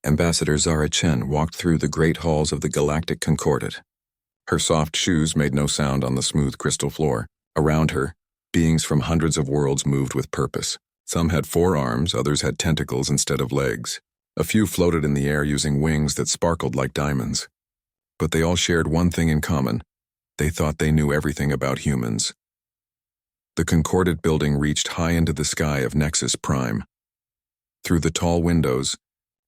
Ambassador Zara Chen walked through the great halls of the Galactic Concordat. Her soft shoes made no sound on the smooth crystal floor. Around her, beings from hundreds of worlds moved with purpose. Some had 4 arms, others had tentacles instead of legs. A few floated in the air using wings that sparkled like diamonds. But they all shared one thing in common. They thought they knew everything about humans. The Concordat building reached high into the sky of Nexus Prime. Through the tall windows,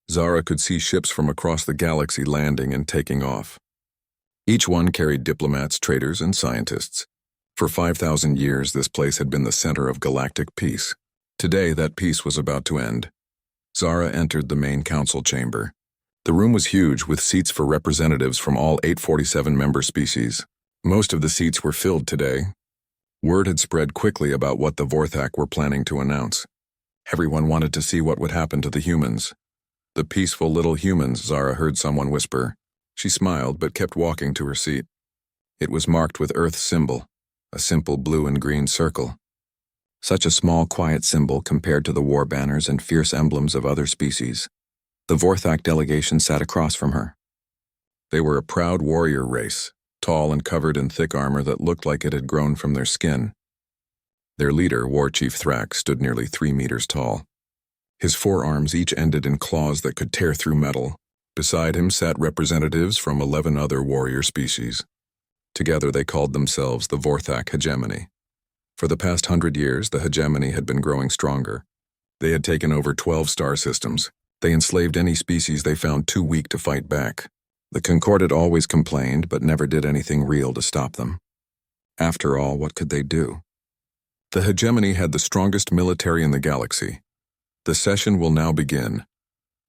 Zara could see ships from across the galaxy landing and taking off. Each one carried diplomats, traders, and scientists. For 5,000 years, this place had been the center of galactic peace. Today, that peace was about to end. Zara entered the main council chamber. The room was huge, with seats for representatives from all 847 member species. Most of the seats were filled today. Word had spread quickly about what the Vorthak were planning to announce. Everyone wanted to see what would happen to the humans. The peaceful little humans, Zara heard someone whisper. She smiled but kept walking to her seat. It was marked with Earth's symbol, a simple blue and green circle. Such a small, quiet symbol compared to the war banners and fierce emblems of other species. The Vorthak delegation sat across from her. They were a proud warrior race, tall and covered in thick armor that looked like it had grown from their skin. Their leader, War Chief Thrax, stood nearly 3 meters tall. His 4 arms each ended in claws that could tear through metal. Beside him sat representatives from 11 other warrior species. Together they called themselves the Vorthak Hegemony. For the past 100 years, the hegemony had been growing stronger. They had taken over 12 star systems. They enslaved any species they found too weak to fight back. The Concordat always complained, but never did anything real to stop them. After all, what could they do? The hegemony had the strongest military in the galaxy. The session will now begin,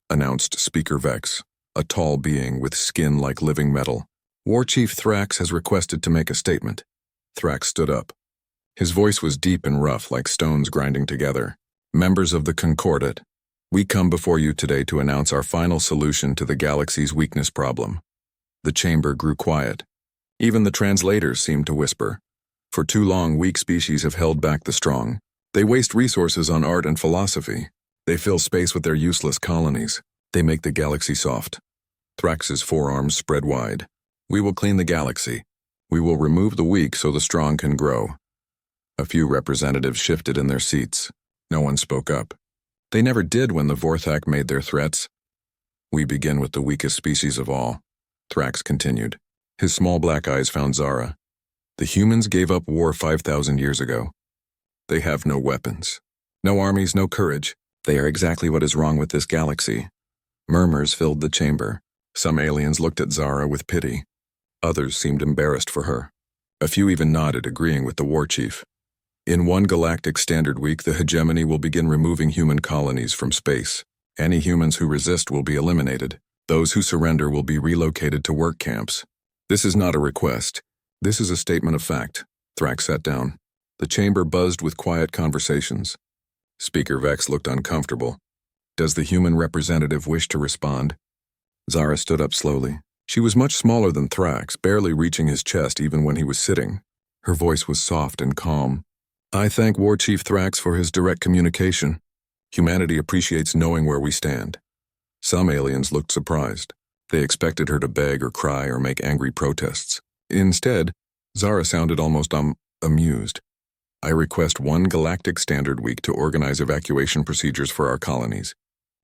announced Speaker Vex, a tall being with skin like living metal. War Chief Thrax has requested to make a statement. Thrax stood up. His voice was deep and rough, like stones grinding together. Members of the Concordat, we come before you today to announce our final solution to the galaxy's weakness problem. The chamber grew quiet. Even the translators seemed to whisper. For too long, weak species have held back the strong. They waste resources on art and philosophy. They fill space with their useless colonies. They make the galaxy soft. Thrax's forearms spread wide. We will clean the galaxy. We will remove the weak so the strong can grow. A few representatives shifted in their seats. No one spoke up. They never did when the Vorthak made their threats. We begin with the weakest species of all, Thrax continued. His small black eyes found Zara. The humans gave up war 5,000 years ago. They have no weapons, no armies, no courage. They are exactly what is wrong with this galaxy. Murmurs filled the chamber. Some aliens looked at Zara with pity. Others seemed embarrassed for her. A few even nodded, agreeing with the war chief. In one galactic standard week, the hegemony will begin removing human colonies from space. Any humans who resist will be eliminated. Those who surrender will be relocated to work camps. This is not a request. This is a statement of fact. Thrax sat down. The chamber buzzed with quiet conversations. Speaker Vex looked uncomfortable. Does the human representative wish to respond? Zara stood up slowly. She was much smaller than Thrax, barely reaching his chest even when he was sitting. Her voice was soft and calm. I thank War Chief Thrax for his direct communication. Humanity appreciates knowing where we stand. Some aliens looked surprised. They expected her to beg or cry or make angry protests. Instead, Zara sounded almost amused. I request one galactic standard week to organize evacuation procedures for our colonies.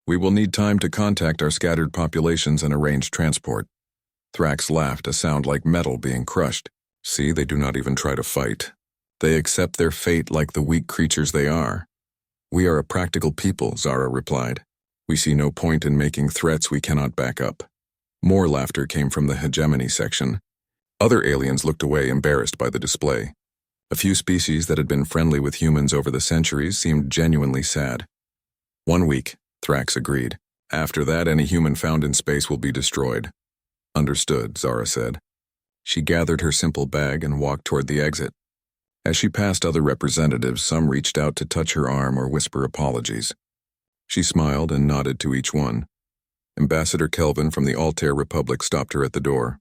We will need time to contact our scattered populations and arrange transport. Thrax laughed, a sound like metal being crushed. See, they do not even try to fight. They accept their fate like the weak creatures they are. We are a practical people, Zara replied. We see no point in making threats we cannot back up. More laughter came from the hegemony section. Other aliens looked away, embarrassed by the display. A few species that had been friendly with humans over the centuries seemed genuinely sad. 1 week, Thrax agreed. After that, any human found in space will be destroyed. Understood, Zara said. She gathered her simple bag and walked toward the exit. As she passed other representatives, some reached out to touch her arm or whisper apologies. She smiled and nodded to each one. Ambassador Kelvin from the Altair Republic stopped her at the door.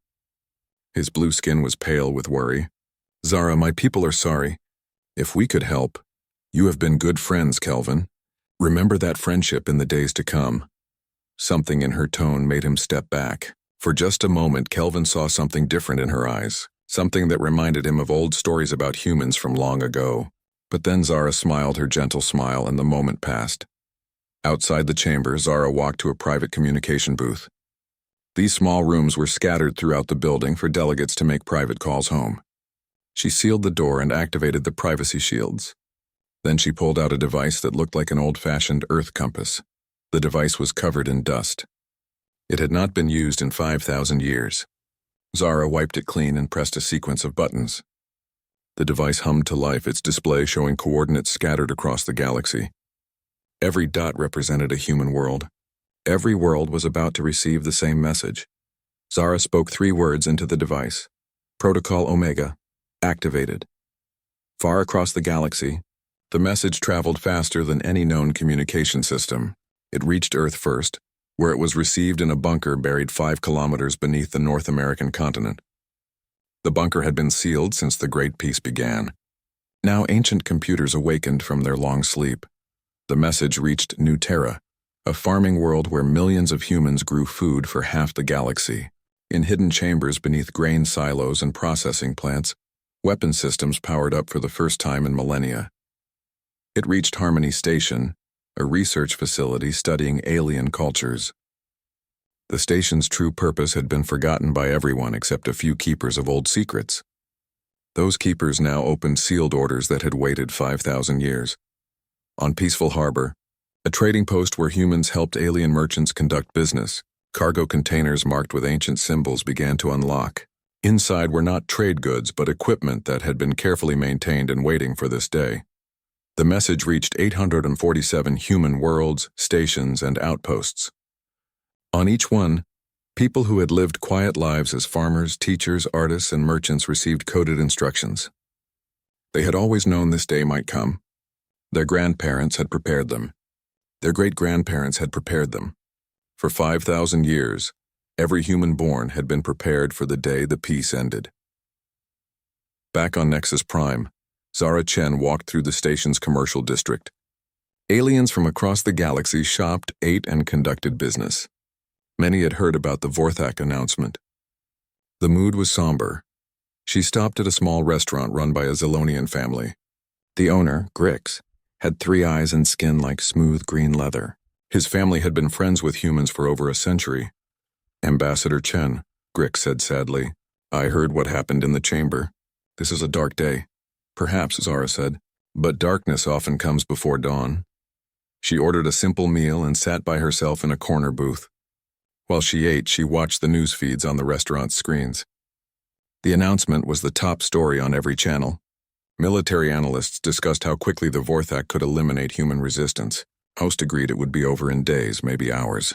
His blue skin was pale with worry. Zara, my people are sorry. If we could help. You have been good friends, Kelvin. Remember that friendship in the days to come. Something in her tone made him step back. For just a moment, Kelvin saw something different in her eyes, something that reminded him of old stories about humans from long ago. But then Zara smiled her gentle smile and the moment passed. Outside the chamber, Zara walked to a private communication booth. These small rooms were scattered throughout the building for delegates to make private calls home. She sealed the door and activated the privacy shields. Then she pulled out a device that looked like an old-fashioned Earth compass. The device was covered in dust. It had not been used in 5,000 years. Zara wiped it clean and pressed a sequence of buttons. The device hummed to life, its display showing coordinates scattered across the galaxy. Every dot represented a human world. Every world was about to receive the same message. Zara spoke 3 words into the device. Protocol Omega, activated. Far across the galaxy, the message traveled faster than any known communication system. It reached Earth first, where it was received in a bunker buried 5 kilometers beneath the North American continent. The bunker had been sealed since the Great Peace began. Now ancient computers awakened from their long sleep. The message reached New Terra, a farming world where millions of humans grew food for half the galaxy. In hidden chambers beneath grain silos and processing plants, weapon systems powered up for the first time in millennia. It reached Harmony Station, a research facility studying alien cultures. The station's true purpose had been forgotten by everyone except a few keepers of old secrets. Those keepers now opened sealed orders that had waited 5,000 years. On Peaceful Harbor, a trading post where humans helped alien merchants conduct business, cargo containers marked with ancient symbols began to unlock. Inside were not trade goods but equipment that had been carefully maintained and waiting for this day. The message reached 847 human worlds, stations, and outposts. On each one, people who had lived quiet lives as farmers, teachers, artists, and merchants received coded instructions. They had always known this day might come. Their grandparents had prepared them. Their great-grandparents had prepared them. For 5,000 years, every human born had been prepared for the day the peace ended. Back on Nexus Prime, Zara Chen walked through the station's commercial district. Aliens from across the galaxy shopped, ate, and conducted business. Many had heard about the Vorthak announcement. The mood was somber. She stopped at a small restaurant run by a Zilonian family. The owner, Grix, had 3 eyes and skin like smooth green leather. His family had been friends with humans for over a century. Ambassador Chen, Grix said sadly, I heard what happened in the chamber. This is a dark day. Perhaps, Zara said, but darkness often comes before dawn. She ordered a simple meal and sat by herself in a corner booth. While she ate, she watched the news feeds on the restaurant's screens. The announcement was the top story on every channel. Military analysts discussed how quickly the Vorthak could eliminate human resistance. Most agreed it would be over in days, maybe hours.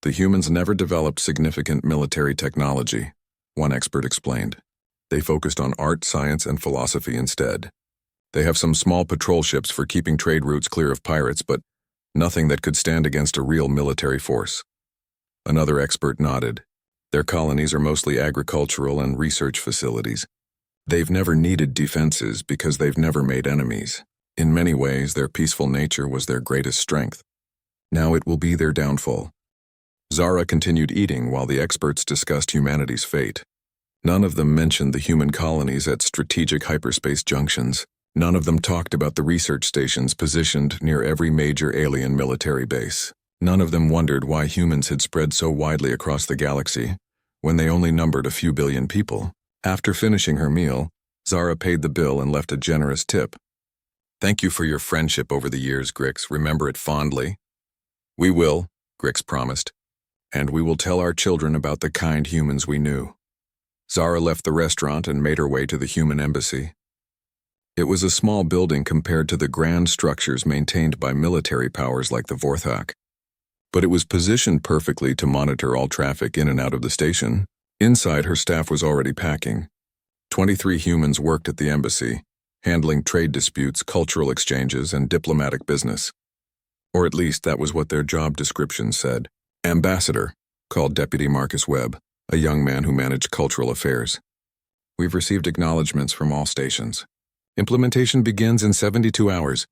The humans never developed significant military technology, one expert explained. They focused on art, science, and philosophy instead. They have some small patrol ships for keeping trade routes clear of pirates, but nothing that could stand against a real military force. Another expert nodded. Their colonies are mostly agricultural and research facilities. They've never needed defenses because they've never made enemies. In many ways, their peaceful nature was their greatest strength. Now it will be their downfall. Zara continued eating while the experts discussed humanity's fate. None of them mentioned the human colonies at strategic hyperspace junctions. None of them talked about the research stations positioned near every major alien military base. None of them wondered why humans had spread so widely across the galaxy when they only numbered a few billion people. After finishing her meal, Zara paid the bill and left a generous tip. Thank you for your friendship over the years, Grix. Remember it fondly. We will, Grix promised, and we will tell our children about the kind humans we knew. Zara left the restaurant and made her way to the human embassy. It was a small building compared to the grand structures maintained by military powers like the Vorthak. But it was positioned perfectly to monitor all traffic in and out of the station. Inside, her staff was already packing. 23 humans worked at the embassy, handling trade disputes, cultural exchanges, and diplomatic business. Or at least that was what their job description said. Ambassador, called Deputy Marcus Webb, a young man who managed cultural affairs. We've received acknowledgments from all stations. Implementation begins in 72 hours.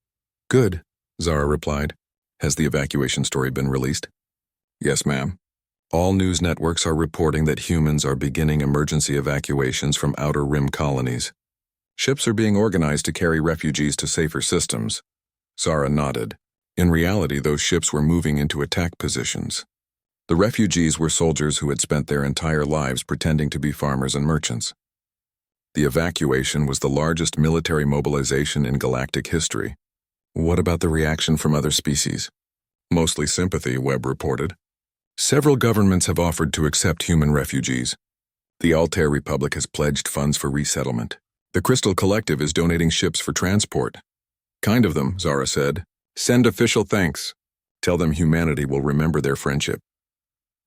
Good, Zara replied. Has the evacuation story been released? Yes, ma'am. All news networks are reporting that humans are beginning emergency evacuations from outer rim colonies. Ships are being organized to carry refugees to safer systems. Zara nodded. In reality, those ships were moving into attack positions. The refugees were soldiers who had spent their entire lives pretending to be farmers and merchants. The evacuation was the largest military mobilization in galactic history. What about the reaction from other species? Mostly sympathy, Webb reported. Several governments have offered to accept human refugees. The Altair Republic has pledged funds for resettlement. The Crystal Collective is donating ships for transport. Kind of them, Zara said. Send official thanks. Tell them humanity will remember their friendship.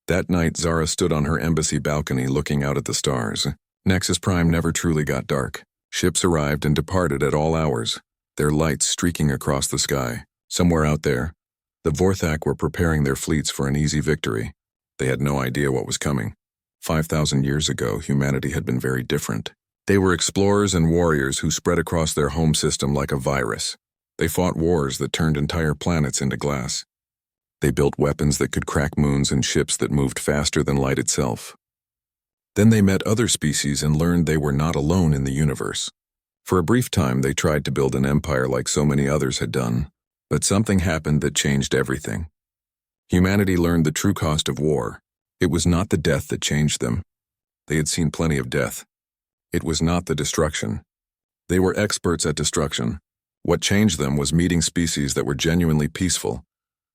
That night, Zara stood on her embassy balcony looking out at the stars. Nexus Prime never truly got dark. Ships arrived and departed at all hours, their lights streaking across the sky. Somewhere out there, the Vorthak were preparing their fleets for an easy victory. They had no idea what was coming. 5,000 years ago, humanity had been very different. They were explorers and warriors who spread across their home system like a virus. They fought wars that turned entire planets into glass. They built weapons that could crack moons and ships that moved faster than light itself. Then they met other species and learned they were not alone in the universe. For a brief time, they tried to build an empire like so many others had done. But something happened that changed everything. Humanity learned the true cost of war. It was not the death that changed them. They had seen plenty of death. It was not the destruction. They were experts at destruction. What changed them was meeting species that were genuinely peaceful,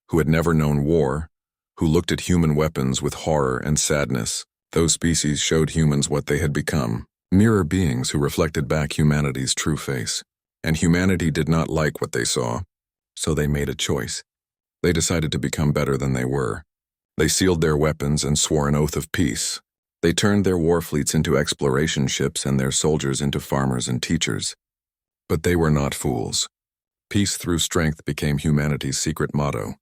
who had never known war, who looked at human weapons with horror and sadness. Those species showed humans what they had become, mirror beings who reflected back humanity's true face. And humanity did not like what they saw. So they made a choice. They decided to become better than they were. They sealed their weapons and swore an oath of peace. They turned their war fleets into exploration ships and their soldiers into farmers and teachers. But they were not fools. Peace through strength became humanity's secret motto.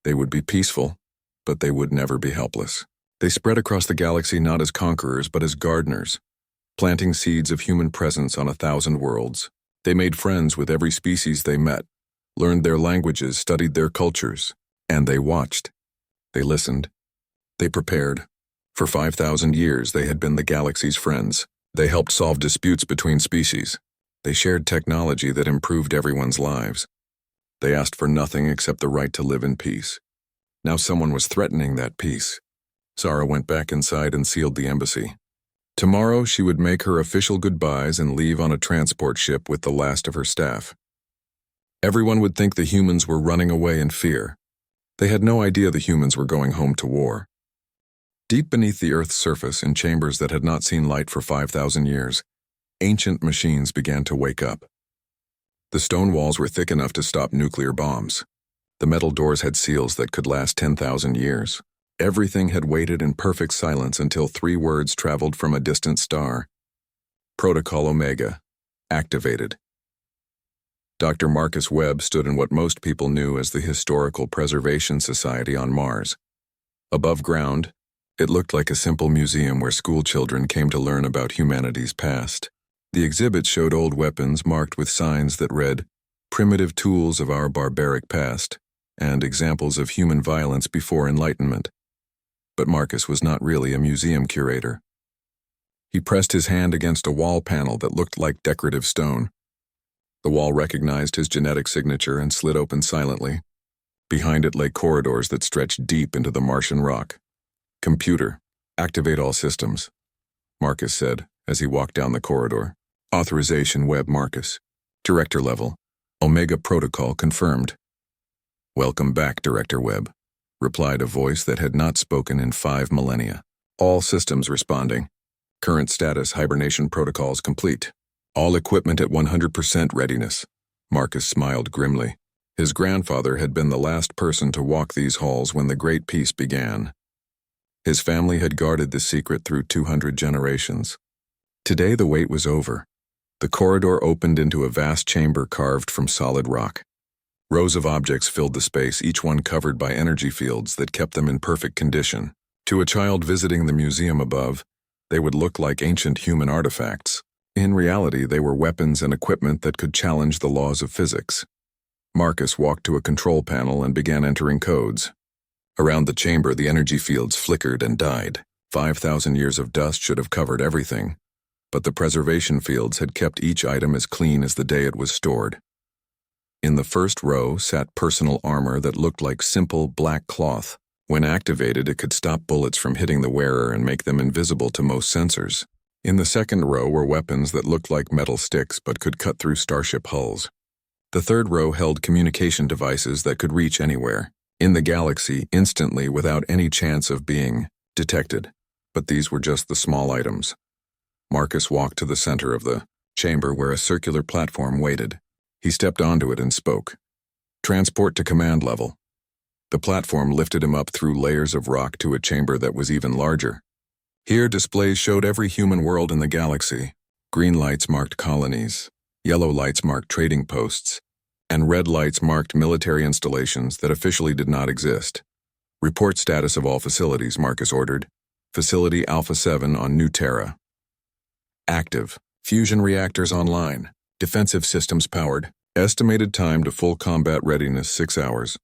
They would be peaceful, but they would never be helpless. They spread across the galaxy not as conquerors but as gardeners, planting seeds of human presence on 1,000 worlds. They made friends with every species they met, learned their languages, studied their cultures, and they watched. They listened. They prepared. For 5,000 years, they had been the galaxy's friends. They helped solve disputes between species. They shared technology that improved everyone's lives. They asked for nothing except the right to live in peace. Now someone was threatening that peace. Zara went back inside and sealed the embassy. Tomorrow, she would make her official goodbyes and leave on a transport ship with the last of her staff. Everyone would think the humans were running away in fear. They had no idea the humans were going home to war. Deep beneath the Earth's surface, in chambers that had not seen light for 5,000 years, ancient machines began to wake up. The stone walls were thick enough to stop nuclear bombs. The metal doors had seals that could last 10,000 years. Everything had waited in perfect silence until 3 words traveled from a distant star. Protocol Omega, activated. Dr. Marcus Webb stood in what most people knew as the Historical Preservation Society on Mars. Above ground, it looked like a simple museum where school children came to learn about humanity's past. The exhibit showed old weapons marked with signs that read, "Primitive tools of our barbaric past," and examples of human violence before Enlightenment. But Marcus was not really a museum curator. He pressed his hand against a wall panel that looked like decorative stone. The wall recognized his genetic signature and slid open silently. Behind it lay corridors that stretched deep into the Martian rock. "Computer, activate all systems," Marcus said as he walked down the corridor. "Authorization Webb Marcus. Director level. Omega Protocol confirmed." "Welcome back, Director Webb," replied a voice that had not spoken in 5 millennia. "All systems responding. Current status hibernation protocols complete. All equipment at 100% readiness." Marcus smiled grimly. His grandfather had been the last person to walk these halls when the Great Peace began. His family had guarded the secret through 200 generations. Today the wait was over. The corridor opened into a vast chamber carved from solid rock. Rows of objects filled the space, each one covered by energy fields that kept them in perfect condition. To a child visiting the museum above, they would look like ancient human artifacts. In reality, they were weapons and equipment that could challenge the laws of physics. Marcus walked to a control panel and began entering codes. Around the chamber, the energy fields flickered and died. 5,000 years of dust should have covered everything, but the preservation fields had kept each item as clean as the day it was stored. In the first row sat personal armor that looked like simple black cloth. When activated, it could stop bullets from hitting the wearer and make them invisible to most sensors. In the second row were weapons that looked like metal sticks but could cut through starship hulls. The third row held communication devices that could reach anywhere, in the galaxy, instantly without any chance of being detected. But these were just the small items. Marcus walked to the center of the chamber where a circular platform waited. He stepped onto it and spoke. "Transport to command level." The platform lifted him up through layers of rock to a chamber that was even larger. Here, displays showed every human world in the galaxy. Green lights marked colonies, yellow lights marked trading posts, and red lights marked military installations that officially did not exist. "Report status of all facilities," Marcus ordered. "Facility Alpha 7 on New Terra. Active. Fusion reactors online. Defensive systems powered. Estimated time to full combat readiness 6 hours.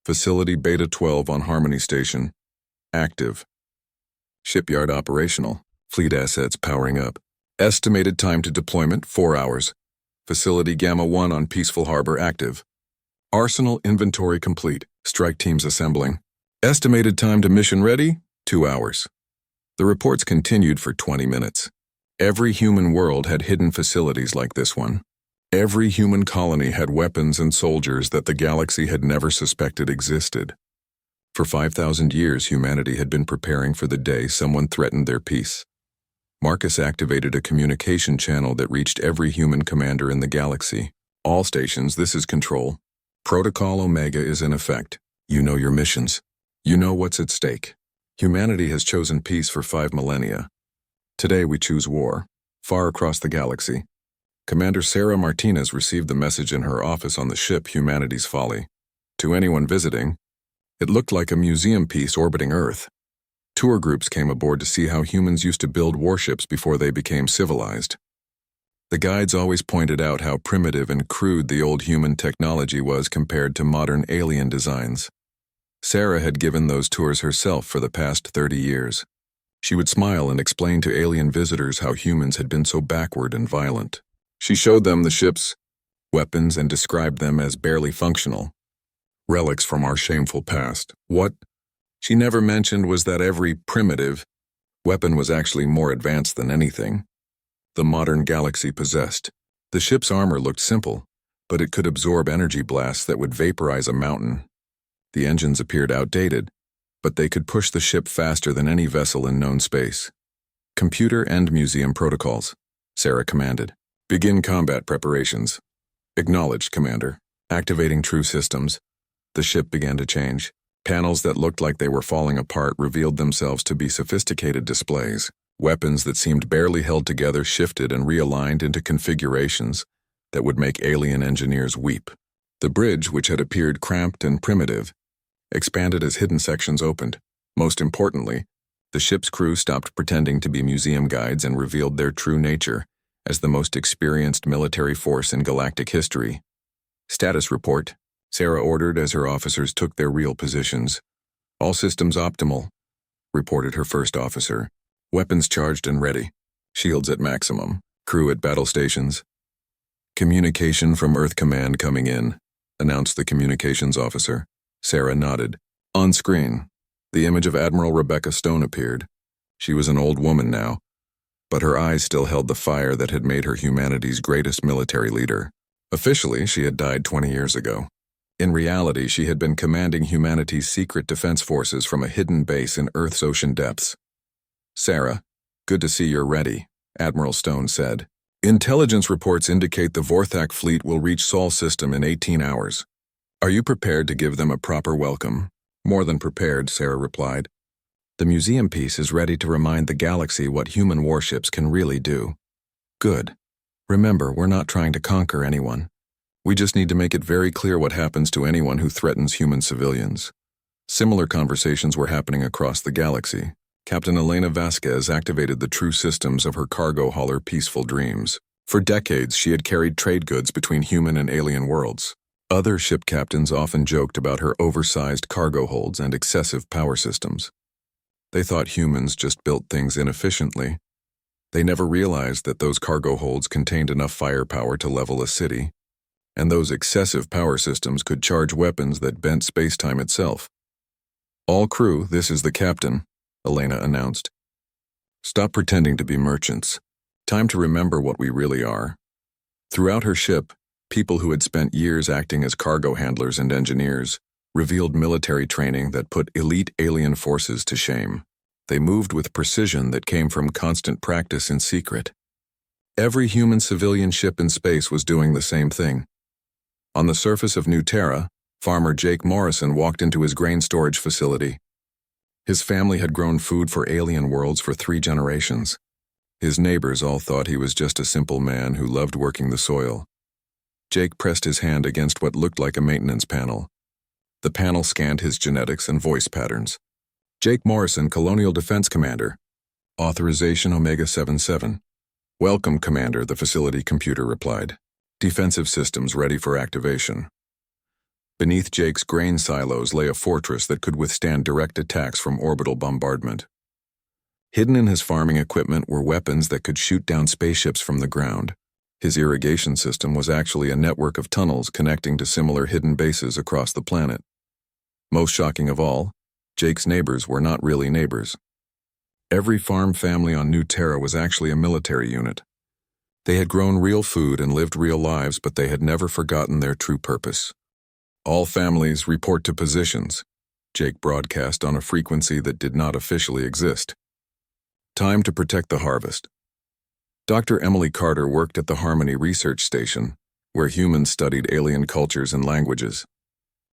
Facility Beta 12 on Harmony Station. Active. Shipyard operational. Fleet assets powering up. Estimated time to deployment 4 hours. Facility Gamma 1 on Peaceful Harbor active. Arsenal inventory complete. Strike teams assembling. Estimated time to mission ready 2 hours. The reports continued for 20 minutes. Every human world had hidden facilities like this one. Every human colony had weapons and soldiers that the galaxy had never suspected existed. For 5,000 years, humanity had been preparing for the day someone threatened their peace. Marcus activated a communication channel that reached every human commander in the galaxy. "All stations, this is Control. Protocol Omega is in effect. You know your missions. You know what's at stake. Humanity has chosen peace for 5 millennia. Today we choose war, far across the galaxy." Commander Sarah Martinez received the message in her office on the ship Humanity's Folly. To anyone visiting, it looked like a museum piece orbiting Earth. Tour groups came aboard to see how humans used to build warships before they became civilized. The guides always pointed out how primitive and crude the old human technology was compared to modern alien designs. Sarah had given those tours herself for the past 30 years. She would smile and explain to alien visitors how humans had been so backward and violent. She showed them the ship's weapons and described them as barely functional. Relics from our shameful past. What she never mentioned was that every primitive weapon was actually more advanced than anything the modern galaxy possessed. The ship's armor looked simple, but it could absorb energy blasts that would vaporize a mountain. The engines appeared outdated, but they could push the ship faster than any vessel in known space. "Computer and museum protocols," Sarah commanded. "Begin combat preparations." "Acknowledged, Commander." Activating true systems. The ship began to change. Panels that looked like they were falling apart revealed themselves to be sophisticated displays. Weapons that seemed barely held together shifted and realigned into configurations that would make alien engineers weep. The bridge, which had appeared cramped and primitive, expanded as hidden sections opened. Most importantly, the ship's crew stopped pretending to be museum guides and revealed their true nature as the most experienced military force in galactic history. "Status report," Sarah ordered as her officers took their real positions. "All systems optimal," reported her first officer. "Weapons charged and ready. Shields at maximum. Crew at battle stations." "Communication from Earth Command coming in," announced the communications officer. Sarah nodded. On screen, the image of Admiral Rebecca Stone appeared. She was an old woman now, but her eyes still held the fire that had made her humanity's greatest military leader. Officially, she had died 20 years ago. In reality, she had been commanding humanity's secret defense forces from a hidden base in Earth's ocean depths. "Sarah, good to see you're ready," Admiral Stone said. "Intelligence reports indicate the Vorthak fleet will reach Sol system in 18 hours. Are you prepared to give them a proper welcome?" "More than prepared," Sarah replied. "The museum piece is ready to remind the galaxy what human warships can really do." "Good. Remember, we're not trying to conquer anyone. We just need to make it very clear what happens to anyone who threatens human civilians." Similar conversations were happening across the galaxy. Captain Elena Vasquez activated the true systems of her cargo hauler Peaceful Dreams. For decades, she had carried trade goods between human and alien worlds. Other ship captains often joked about her oversized cargo holds and excessive power systems. They thought humans just built things inefficiently. They never realized that those cargo holds contained enough firepower to level a city, and those excessive power systems could charge weapons that bent space-time itself. "All crew, this is the captain," Elena announced. "Stop pretending to be merchants. Time to remember what we really are." Throughout her ship, people who had spent years acting as cargo handlers and engineers revealed military training that put elite alien forces to shame. They moved with precision that came from constant practice in secret. Every human civilian ship in space was doing the same thing. On the surface of New Terra, farmer Jake Morrison walked into his grain storage facility. His family had grown food for alien worlds for 3 generations. His neighbors all thought he was just a simple man who loved working the soil. Jake pressed his hand against what looked like a maintenance panel. The panel scanned his genetics and voice patterns. "Jake Morrison, Colonial Defense Commander. Authorization Omega-77. "Welcome, Commander," the facility computer replied. "Defensive systems ready for activation." Beneath Jake's grain silos lay a fortress that could withstand direct attacks from orbital bombardment. Hidden in his farming equipment were weapons that could shoot down spaceships from the ground. His irrigation system was actually a network of tunnels connecting to similar hidden bases across the planet. Most shocking of all, Jake's neighbors were not really neighbors. Every farm family on New Terra was actually a military unit. They had grown real food and lived real lives, but they had never forgotten their true purpose. "All families report to positions," Jake broadcast on a frequency that did not officially exist. "Time to protect the harvest." Dr. Emily Carter worked at the Harmony Research Station, where humans studied alien cultures and languages.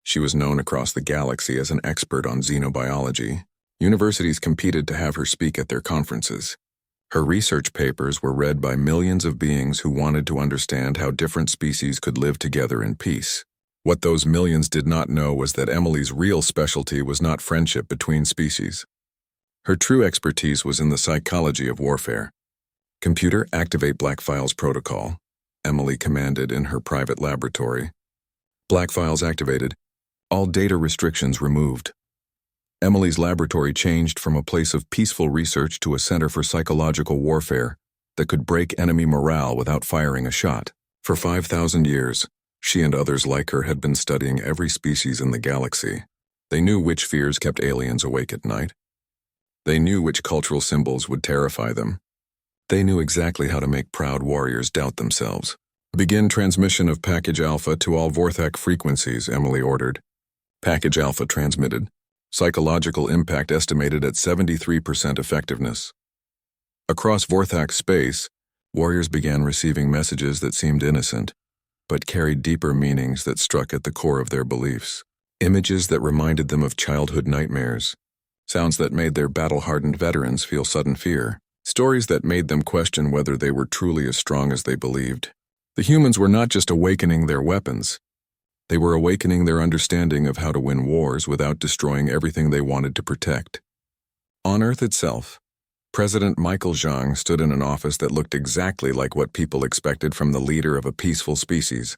She was known across the galaxy as an expert on xenobiology. Universities competed to have her speak at their conferences. Her research papers were read by millions of beings who wanted to understand how different species could live together in peace. What those millions did not know was that Emily's real specialty was not friendship between species. Her true expertise was in the psychology of warfare. "Computer, activate Black Files protocol," Emily commanded in her private laboratory. Black Files activated. All data restrictions removed. Emily's laboratory changed from a place of peaceful research to a center for psychological warfare that could break enemy morale without firing a shot. For 5,000 years, she and others like her had been studying every species in the galaxy. They knew which fears kept aliens awake at night. They knew which cultural symbols would terrify them. They knew exactly how to make proud warriors doubt themselves. "Begin transmission of Package Alpha to all Vorthak frequencies," Emily ordered. Package Alpha transmitted. Psychological impact estimated at 73% effectiveness. Across Vorthak space, warriors began receiving messages that seemed innocent, but carried deeper meanings that struck at the core of their beliefs. Images that reminded them of childhood nightmares. Sounds that made their battle-hardened veterans feel sudden fear. Stories that made them question whether they were truly as strong as they believed. The humans were not just awakening their weapons. They were awakening their understanding of how to win wars without destroying everything they wanted to protect. On Earth itself, President Michael Zhang stood in an office that looked exactly like what people expected from the leader of a peaceful species.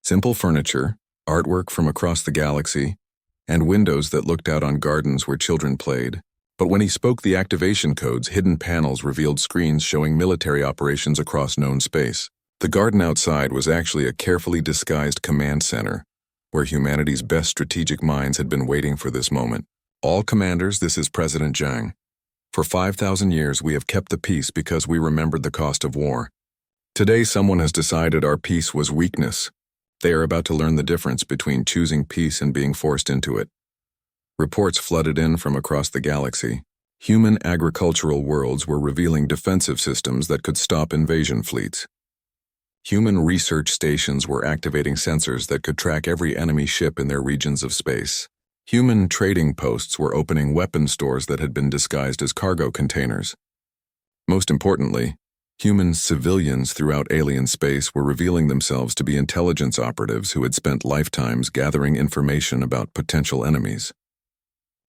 Simple furniture, artwork from across the galaxy, and windows that looked out on gardens where children played. But when he spoke the activation codes, hidden panels revealed screens showing military operations across known space. The garden outside was actually a carefully disguised command center, where humanity's best strategic minds had been waiting for this moment. "All commanders, this is President Zhang. For 5,000 years we have kept the peace because we remembered the cost of war. Today someone has decided our peace was weakness. They are about to learn the difference between choosing peace and being forced into it." Reports flooded in from across the galaxy. Human agricultural worlds were revealing defensive systems that could stop invasion fleets. Human research stations were activating sensors that could track every enemy ship in their regions of space. Human trading posts were opening weapon stores that had been disguised as cargo containers. Most importantly, human civilians throughout alien space were revealing themselves to be intelligence operatives who had spent lifetimes gathering information about potential enemies.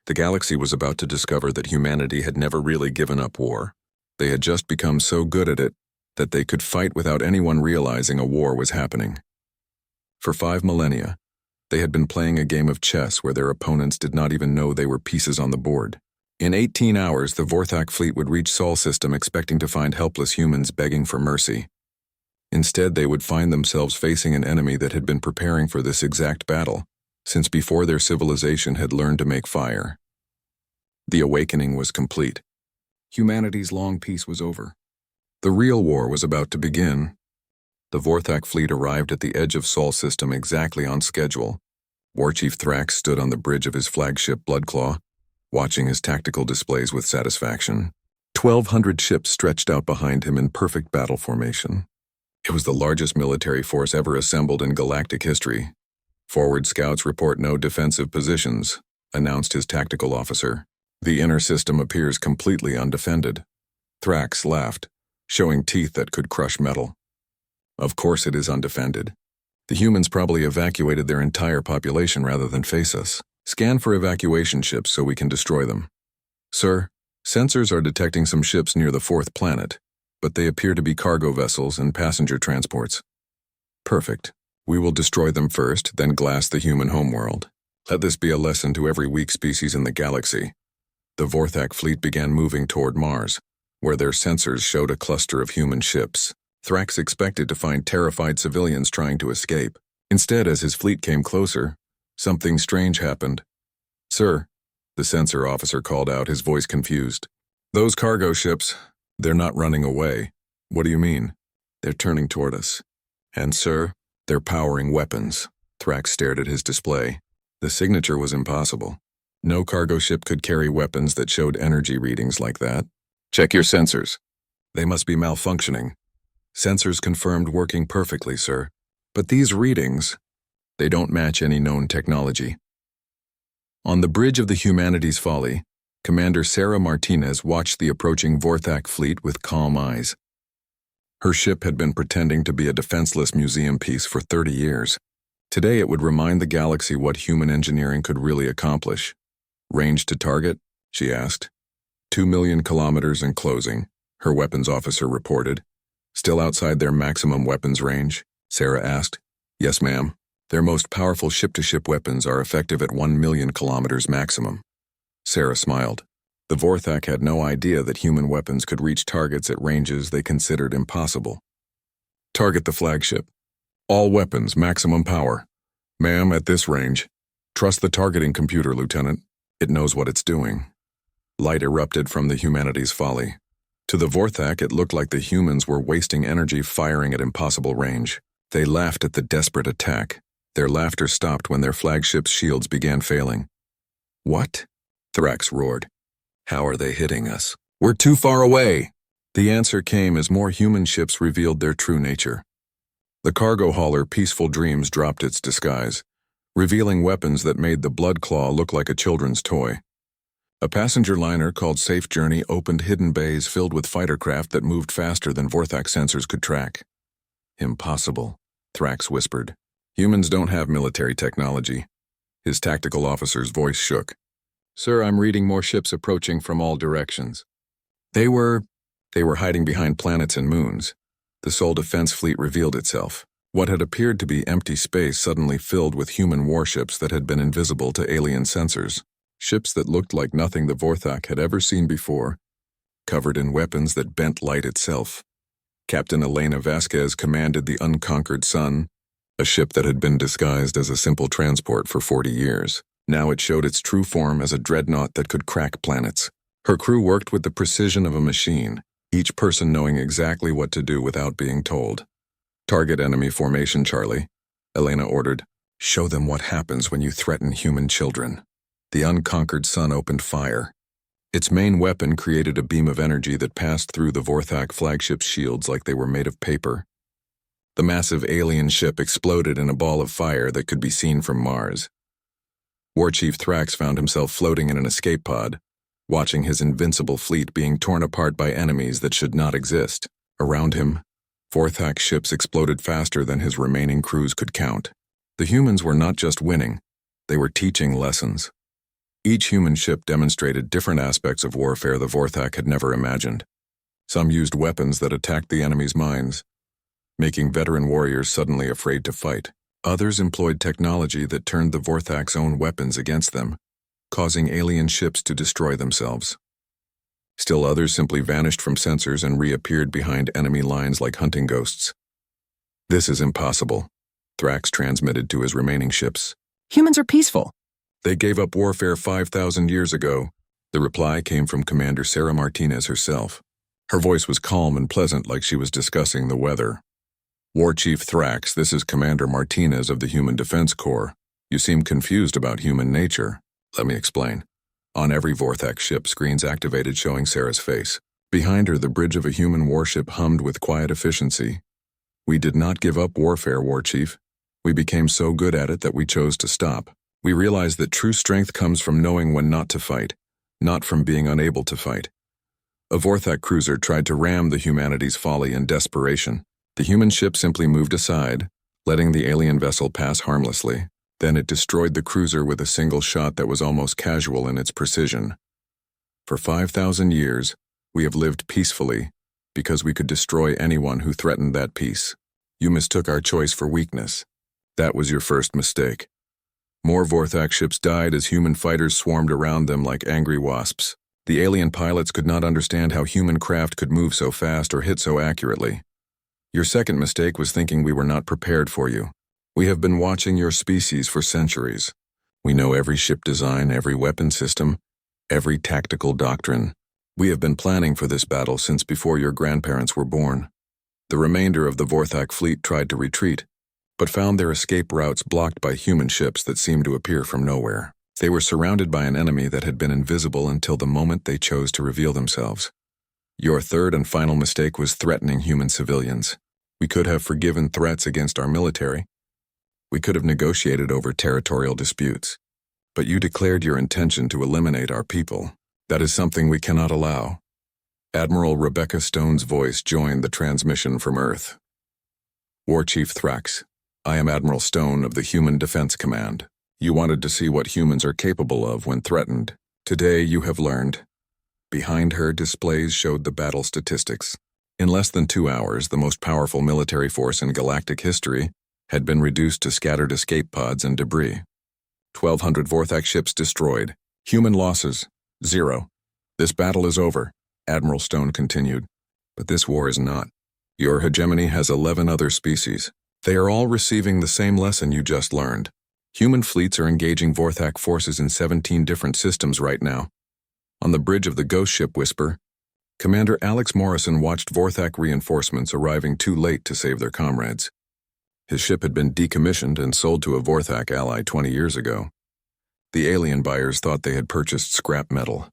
The galaxy was about to discover that humanity had never really given up war. They had just become so good at it that they could fight without anyone realizing a war was happening. For 5 millennia, they had been playing a game of chess where their opponents did not even know they were pieces on the board. In 18 hours, the Vorthak fleet would reach Sol system expecting to find helpless humans begging for mercy. Instead, they would find themselves facing an enemy that had been preparing for this exact battle, since before their civilization had learned to make fire. The awakening was complete. Humanity's long peace was over. The real war was about to begin. The Vorthak fleet arrived at the edge of Sol system exactly on schedule. Warchief Thrax stood on the bridge of his flagship Bloodclaw, watching his tactical displays with satisfaction. 1,200 ships stretched out behind him in perfect battle formation. It was the largest military force ever assembled in galactic history. "Forward scouts report no defensive positions," announced his tactical officer. "The inner system appears completely undefended." Thrax laughed, showing teeth that could crush metal. "Of course it is undefended. The humans probably evacuated their entire population rather than face us. Scan for evacuation ships so we can destroy them." "Sir, sensors are detecting some ships near the 4th planet, but they appear to be cargo vessels and passenger transports." "Perfect. We will destroy them first, then glass the human homeworld. Let this be a lesson to every weak species in the galaxy." The Vorthak fleet began moving toward Mars, where their sensors showed a cluster of human ships. Thrax expected to find terrified civilians trying to escape. Instead, as his fleet came closer, something strange happened. "Sir," the sensor officer called out, his voice confused. "Those cargo ships, they're not running away." "What do you mean?" "They're turning toward us. And, sir, they're powering weapons." Thrax stared at his display. The signature was impossible. No cargo ship could carry weapons that showed energy readings like that. "Check your sensors. They must be malfunctioning." "Sensors confirmed working perfectly, sir. But these readings, they don't match any known technology." On the bridge of the Humanity's Folly, Commander Sarah Martinez watched the approaching Vorthak fleet with calm eyes. Her ship had been pretending to be a defenseless museum piece for 30 years. Today it would remind the galaxy what human engineering could really accomplish. "Range to target?" she asked. 2 million kilometers and closing, her weapons officer reported. "Still outside their maximum weapons range?" Sarah asked. "Yes, ma'am. Their most powerful ship-to-ship weapons are effective at 1 million kilometers maximum." Sarah smiled. The Vorthak had no idea that human weapons could reach targets at ranges they considered impossible. "Target the flagship. All weapons, maximum power. Ma'am, at this range. Trust the targeting computer, Lieutenant. It knows what it's doing." Light erupted from the Humanity's Folly. To the Vorthak, it looked like the humans were wasting energy firing at impossible range. They laughed at the desperate attack. Their laughter stopped when their flagship's shields began failing. "What?" Thrax roared. "How are they hitting us?" "We're too far away." The answer came as more human ships revealed their true nature. The cargo hauler Peaceful Dreams dropped its disguise, revealing weapons that made the Bloodclaw look like a children's toy. A passenger liner called Safe Journey opened hidden bays filled with fighter craft that moved faster than Vorthak sensors could track. "Impossible," Thrax whispered. "Humans don't have military technology." His tactical officer's voice shook. "Sir, I'm reading more ships approaching from all directions." They were hiding behind planets and moons. The Sol defense fleet revealed itself. What had appeared to be empty space suddenly filled with human warships that had been invisible to alien sensors. Ships that looked like nothing the Vorthak had ever seen before, covered in weapons that bent light itself. Captain Elena Vasquez commanded the Unconquered Sun, a ship that had been disguised as a simple transport for 40 years. Now it showed its true form as a dreadnought that could crack planets. Her crew worked with the precision of a machine, each person knowing exactly what to do without being told. "Target enemy formation, Charlie," Elena ordered. "Show them what happens when you threaten human children." The Unconquered Sun opened fire. Its main weapon created a beam of energy that passed through the Vorthak flagship's shields like they were made of paper. The massive alien ship exploded in a ball of fire that could be seen from Mars. Warchief Thrax found himself floating in an escape pod, watching his invincible fleet being torn apart by enemies that should not exist. Around him, Vorthak ships exploded faster than his remaining crews could count. The humans were not just winning, they were teaching lessons. Each human ship demonstrated different aspects of warfare the Vorthak had never imagined. Some used weapons that attacked the enemy's minds, making veteran warriors suddenly afraid to fight. Others employed technology that turned the Vorthak's own weapons against them, causing alien ships to destroy themselves. Still others simply vanished from sensors and reappeared behind enemy lines like hunting ghosts. "This is impossible," Thrax transmitted to his remaining ships. "Humans are peaceful." "They gave up warfare 5,000 years ago." The reply came from Commander Sarah Martinez herself. Her voice was calm and pleasant, like she was discussing the weather. "War Chief Thrax, this is Commander Martinez of the Human Defense Corps. You seem confused about human nature. Let me explain." On every Vorthak ship, screens activated showing Sarah's face. Behind her, the bridge of a human warship hummed with quiet efficiency. "We did not give up warfare, War Chief. We became so good at it that we chose to stop. We realized that true strength comes from knowing when not to fight, not from being unable to fight." A Vorthak cruiser tried to ram the humanity's folly and desperation. The human ship simply moved aside, letting the alien vessel pass harmlessly. Then it destroyed the cruiser with a single shot that was almost casual in its precision. For 5,000 years, we have lived peacefully because we could destroy anyone who threatened that peace. You mistook our choice for weakness. That was your first mistake. More Vorthak ships died as human fighters swarmed around them like angry wasps. The alien pilots could not understand how human craft could move so fast or hit so accurately. Your second mistake was thinking we were not prepared for you. We have been watching your species for centuries. We know every ship design, every weapon system, every tactical doctrine. We have been planning for this battle since before your grandparents were born. The remainder of the Vorthak fleet tried to retreat, but found their escape routes blocked by human ships that seemed to appear from nowhere. They were surrounded by an enemy that had been invisible until the moment they chose to reveal themselves. Your third and final mistake was threatening human civilians. We could have forgiven threats against our military. We could have negotiated over territorial disputes. But you declared your intention to eliminate our people. That is something we cannot allow. Admiral Rebecca Stone's voice joined the transmission from Earth. "War Chief Thrax, I am Admiral Stone of the Human Defense Command. You wanted to see what humans are capable of when threatened. Today you have learned." Behind her, displays showed the battle statistics. In less than 2 hours, the most powerful military force in galactic history had been reduced to scattered escape pods and debris. 1,200 Vorthak ships destroyed. Human losses, 0. "This battle is over," Admiral Stone continued. "But this war is not. Your hegemony has 11 other species. They are all receiving the same lesson you just learned. Human fleets are engaging Vorthak forces in 17 different systems right now." On the bridge of the ghost ship Whisper, Commander Alex Morrison watched Vorthak reinforcements arriving too late to save their comrades. His ship had been decommissioned and sold to a Vorthak ally 20 years ago. The alien buyers thought they had purchased scrap metal.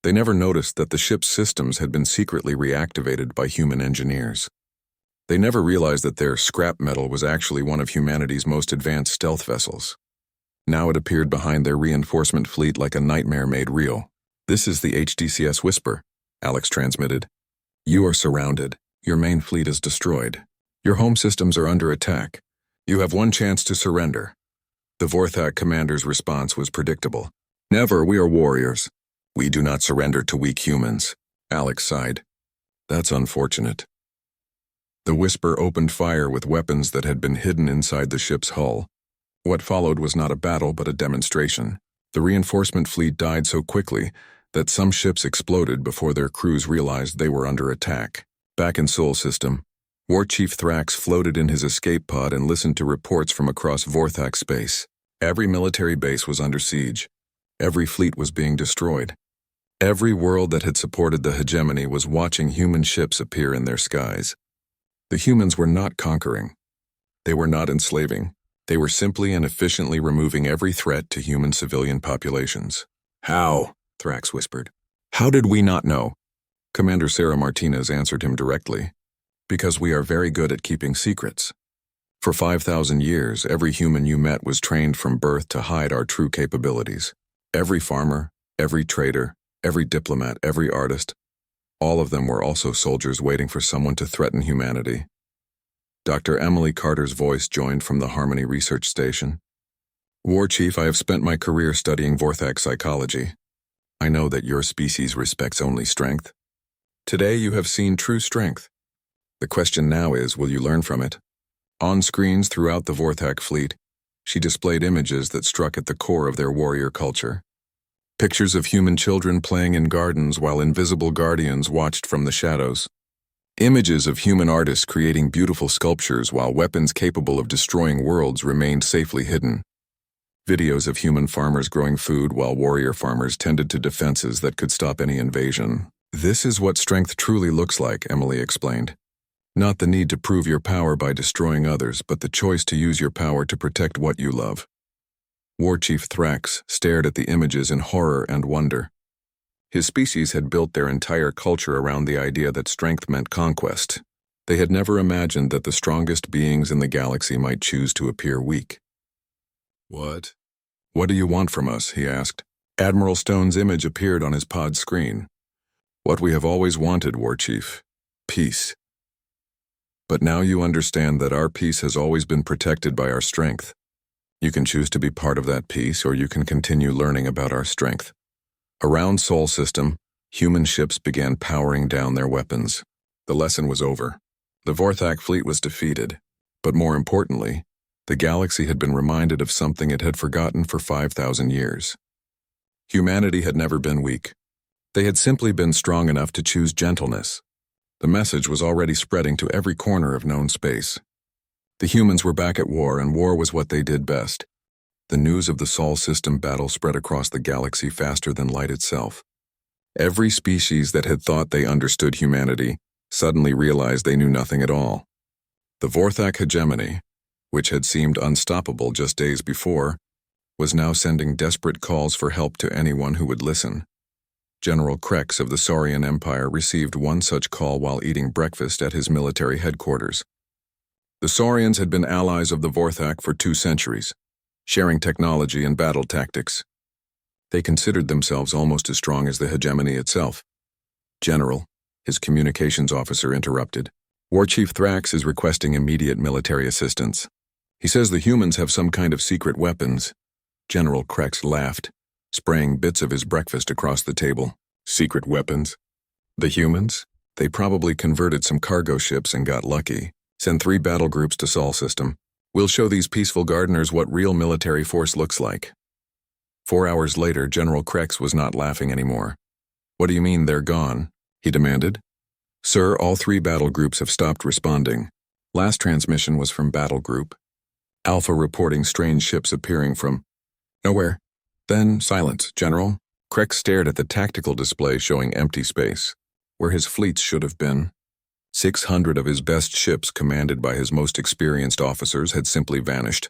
They never noticed that the ship's systems had been secretly reactivated by human engineers. They never realized that their scrap metal was actually one of humanity's most advanced stealth vessels. Now it appeared behind their reinforcement fleet like a nightmare made real. "This is the HDCS Whisper," Alex transmitted. "You are surrounded. Your main fleet is destroyed. Your home systems are under attack. You have one chance to surrender." The Vorthak commander's response was predictable. "Never, we are warriors. We do not surrender to weak humans." Alex sighed. "That's unfortunate." The Whisper opened fire with weapons that had been hidden inside the ship's hull. What followed was not a battle but a demonstration. The reinforcement fleet died so quickly that some ships exploded before their crews realized they were under attack. Back in Sol System, War Chief Thrax floated in his escape pod and listened to reports from across Vorthak space. Every military base was under siege. Every fleet was being destroyed. Every world that had supported the hegemony was watching human ships appear in their skies. The humans were not conquering. They were not enslaving. They were simply and efficiently removing every threat to human civilian populations. "How?" Thrax whispered. "How did we not know?" Commander Sarah Martinez answered him directly. "Because we are very good at keeping secrets. For 5,000 years, every human you met was trained from birth to hide our true capabilities. Every farmer, every trader, every diplomat, every artist, all of them were also soldiers waiting for someone to threaten humanity." Dr. Emily Carter's voice joined from the Harmony Research Station. "War Chief, I have spent my career studying Vorthak psychology. I know that your species respects only strength. Today you have seen true strength. The question now is, will you learn from it? On screens throughout the Vorthak fleet, she displayed images that struck at the core of their warrior culture. Pictures of human children playing in gardens while invisible guardians watched from the shadows. Images of human artists creating beautiful sculptures while weapons capable of destroying worlds remained safely hidden. Videos of human farmers growing food while warrior farmers tended to defenses that could stop any invasion. This is what strength truly looks like, Emily explained. Not the need to prove your power by destroying others, but the choice to use your power to protect what you love. War Chief Thrax stared at the images in horror and wonder. His species had built their entire culture around the idea that strength meant conquest. They had never imagined that the strongest beings in the galaxy might choose to appear weak. What do you want from us? He asked. Admiral Stone's image appeared on his pod screen. What we have always wanted, War Chief. Peace. But now you understand that our peace has always been protected by our strength. You can choose to be part of that peace, or you can continue learning about our strength. Around Sol System, human ships began powering down their weapons. The lesson was over. The Vorthak fleet was defeated. But more importantly, the galaxy had been reminded of something it had forgotten for 5,000 years. Humanity had never been weak. They had simply been strong enough to choose gentleness. The message was already spreading to every corner of known space. The humans were back at war, and war was what they did best. The news of the Sol System battle spread across the galaxy faster than light itself. Every species that had thought they understood humanity suddenly realized they knew nothing at all. The Vorthak hegemony, which had seemed unstoppable just days before, was now sending desperate calls for help to anyone who would listen. General Krex of the Saurian Empire received one such call while eating breakfast at his military headquarters. The Saurians had been allies of the Vorthak for 2 centuries, sharing technology and battle tactics. They considered themselves almost as strong as the hegemony itself. General, his communications officer interrupted. War Chief Thrax is requesting immediate military assistance. He says the humans have some kind of secret weapons. General Krex laughed, spraying bits of his breakfast across the table. Secret weapons? The humans? They probably converted some cargo ships and got lucky. Send 3 battle groups to Sol System. We'll show these peaceful gardeners what real military force looks like. 4 hours later, General Krex was not laughing anymore. What do you mean they're gone? He demanded. Sir, all 3 battle groups have stopped responding. Last transmission was from Battle Group. Alpha reporting strange ships appearing from nowhere. Then silence, General. Krex stared at the tactical display showing empty space, where his fleets should have been. 600 of his best ships, commanded by his most experienced officers, had simply vanished.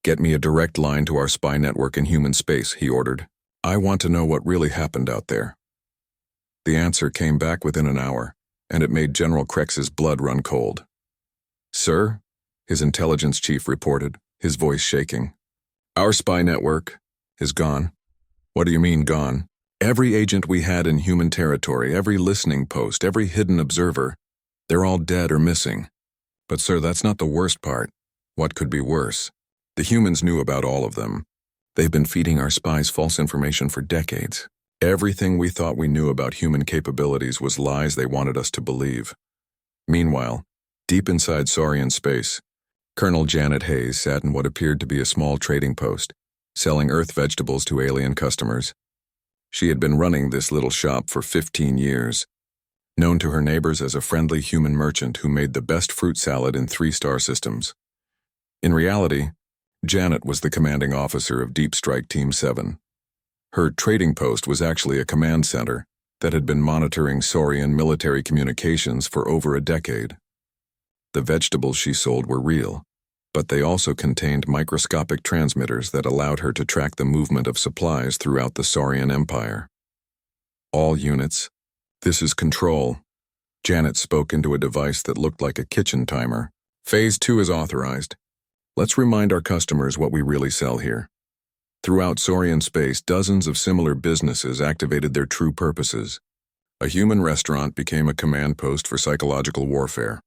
Get me a direct line to our spy network in human space, he ordered. I want to know what really happened out there. The answer came back within an hour, and it made General Krex's blood run cold. Sir, his intelligence chief reported, his voice shaking. Our spy network is gone. What do you mean gone? Every agent we had in human territory, every listening post, every hidden observer, they're all dead or missing. But sir, that's not the worst part. What could be worse? The humans knew about all of them. They've been feeding our spies false information for decades. Everything we thought we knew about human capabilities was lies they wanted us to believe. Meanwhile, deep inside Saurian space, Colonel Janet Hayes sat in what appeared to be a small trading post, selling Earth vegetables to alien customers. She had been running this little shop for 15 years, known to her neighbors as a friendly human merchant who made the best fruit salad in 3-star systems. In reality, Janet was the commanding officer of Deep Strike Team 7. Her trading post was actually a command center that had been monitoring Saurian military communications for over a decade. The vegetables she sold were real, but they also contained microscopic transmitters that allowed her to track the movement of supplies throughout the Saurian Empire. All units, this is Control. Janet spoke into a device that looked like a kitchen timer. Phase 2 is authorized. Let's remind our customers what we really sell here. Throughout Saurian space, dozens of similar businesses activated their true purposes. A human restaurant became a command post for psychological warfare.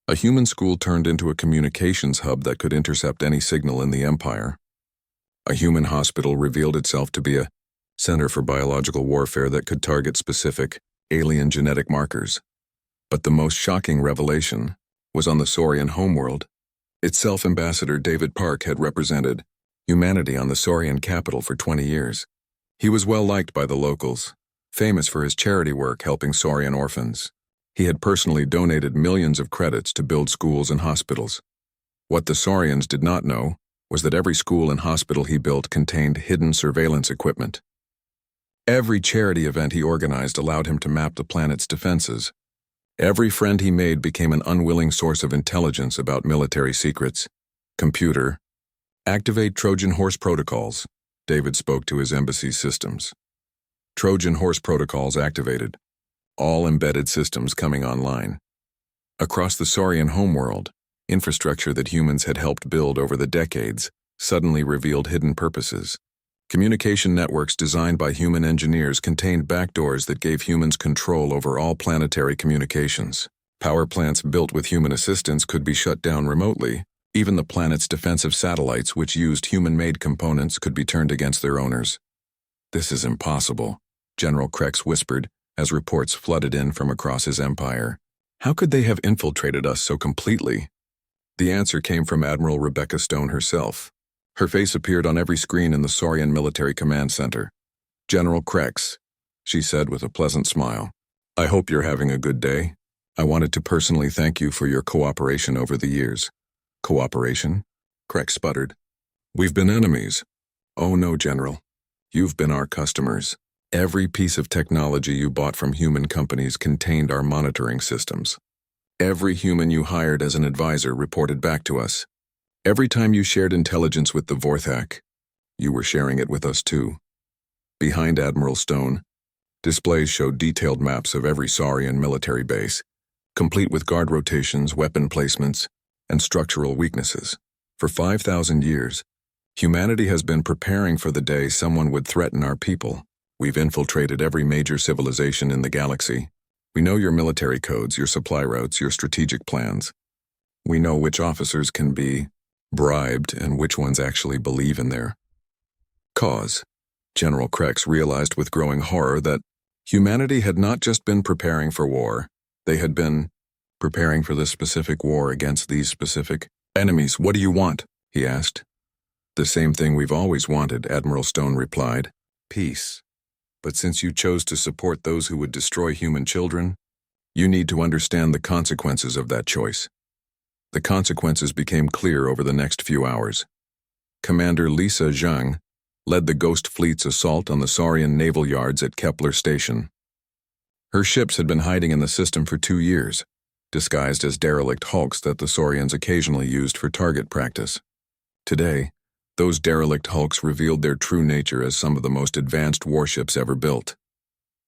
A human school turned into a communications hub that could intercept any signal in the Empire. A human hospital revealed itself to be a center for biological warfare that could target specific, alien genetic markers. But the most shocking revelation was on the Saurian homeworld. Itself Ambassador David Park had represented humanity on the Saurian capital for 20 years. He was well liked by the locals, famous for his charity work helping Saurian orphans. He had personally donated millions of credits to build schools and hospitals. What the Saurians did not know was that every school and hospital he built contained hidden surveillance equipment. Every charity event he organized allowed him to map the planet's defenses. Every friend he made became an unwilling source of intelligence about military secrets. Computer, activate Trojan Horse protocols. David spoke to his embassy's systems. Trojan Horse protocols activated. All embedded systems coming online. Across the Saurian homeworld, infrastructure that humans had helped build over the decades suddenly revealed hidden purposes. Communication networks designed by human engineers contained backdoors that gave humans control over all planetary communications. Power plants built with human assistance could be shut down remotely. Even the planet's defensive satellites, which used human-made components, could be turned against their owners. "This is impossible," General Krex whispered as reports flooded in from across his empire. "How could they have infiltrated us so completely?" The answer came from Admiral Rebecca Stone herself. Her face appeared on every screen in the Saurian Military Command Center. "General Krex," she said with a pleasant smile, "I hope you're having a good day. I wanted to personally thank you for your cooperation over the years." "Cooperation?" Krex sputtered. "We've been enemies." "Oh no, General. You've been our customers. Every piece of technology you bought from human companies contained our monitoring systems. Every human you hired as an advisor reported back to us. Every time you shared intelligence with the Vorthak, you were sharing it with us too." Behind Admiral Stone, displays showed detailed maps of every Saurian military base, complete with guard rotations, weapon placements, and structural weaknesses. For 5,000 years, humanity has been preparing for the day someone would threaten our people. We've infiltrated every major civilization in the galaxy. We know your military codes, your supply routes, your strategic plans. We know which officers can be bribed and which ones actually believe in their cause. General Krex realized with growing horror that humanity had not just been preparing for war, they had been preparing for this specific war against these specific enemies. "What do you want?" he asked. "The same thing we've always wanted," Admiral Stone replied. "Peace. But since you chose to support those who would destroy human children, you need to understand the consequences of that choice." The consequences became clear over the next few hours. Commander Lisa Zhang led the Ghost Fleet's assault on the Saurian naval yards at Kepler Station. Her ships had been hiding in the system for 2 years, disguised as derelict hulks that the Saurians occasionally used for target practice. Today, those derelict hulks revealed their true nature as some of the most advanced warships ever built.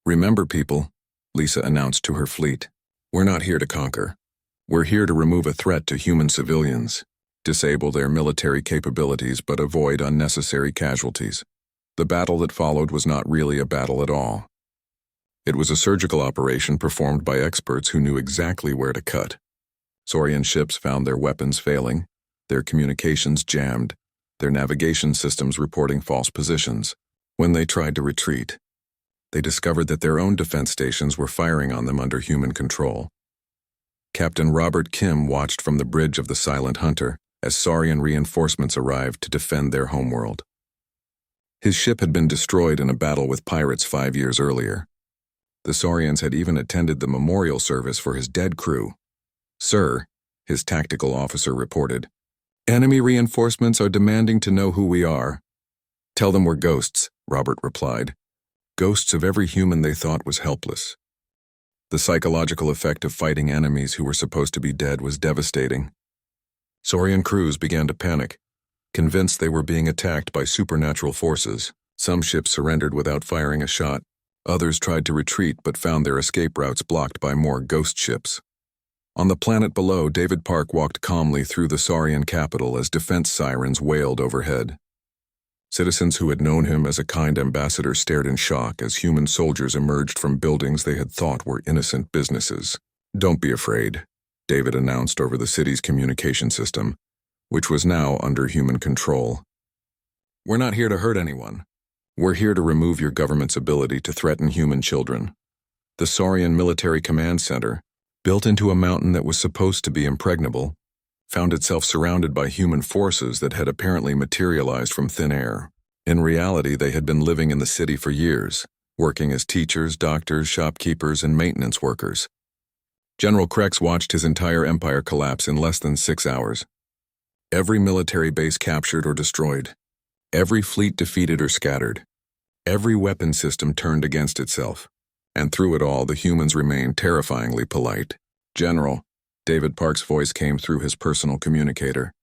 "Remember, people," Lisa announced to her fleet, "we're not here to conquer. We're here to remove a threat to human civilians, disable their military capabilities but avoid unnecessary casualties." The battle that followed was not really a battle at all. It was a surgical operation performed by experts who knew exactly where to cut. Saurian ships found their weapons failing, their communications jammed, their navigation systems reporting false positions. When they tried to retreat, they discovered that their own defense stations were firing on them under human control. Captain Robert Kim watched from the bridge of the Silent Hunter as Saurian reinforcements arrived to defend their homeworld. His ship had been destroyed in a battle with pirates 5 years earlier. The Saurians had even attended the memorial service for his dead crew. "Sir," his tactical officer reported, "enemy reinforcements are demanding to know who we are." "Tell them we're ghosts," Robert replied. Ghosts of every human they thought was helpless. The psychological effect of fighting enemies who were supposed to be dead was devastating. Saurian crews began to panic, convinced they were being attacked by supernatural forces. Some ships surrendered without firing a shot. Others tried to retreat but found their escape routes blocked by more ghost ships. On the planet below, David Park walked calmly through the Saurian capital as defense sirens wailed overhead. Citizens who had known him as a kind ambassador stared in shock as human soldiers emerged from buildings they had thought were innocent businesses. "Don't be afraid," David announced over the city's communication system, which was now under human control. "We're not here to hurt anyone. We're here to remove your government's ability to threaten human children." The Saurian Military Command Center, built into a mountain that was supposed to be impregnable, found itself surrounded by human forces that had apparently materialized from thin air. In reality, they had been living in the city for years, working as teachers, doctors, shopkeepers, and maintenance workers. General Krex watched his entire empire collapse in less than 6 hours. Every military base captured or destroyed. Every fleet defeated or scattered. Every weapon system turned against itself. And through it all, the humans remained terrifyingly polite. "General," David Park's voice came through his personal communicator.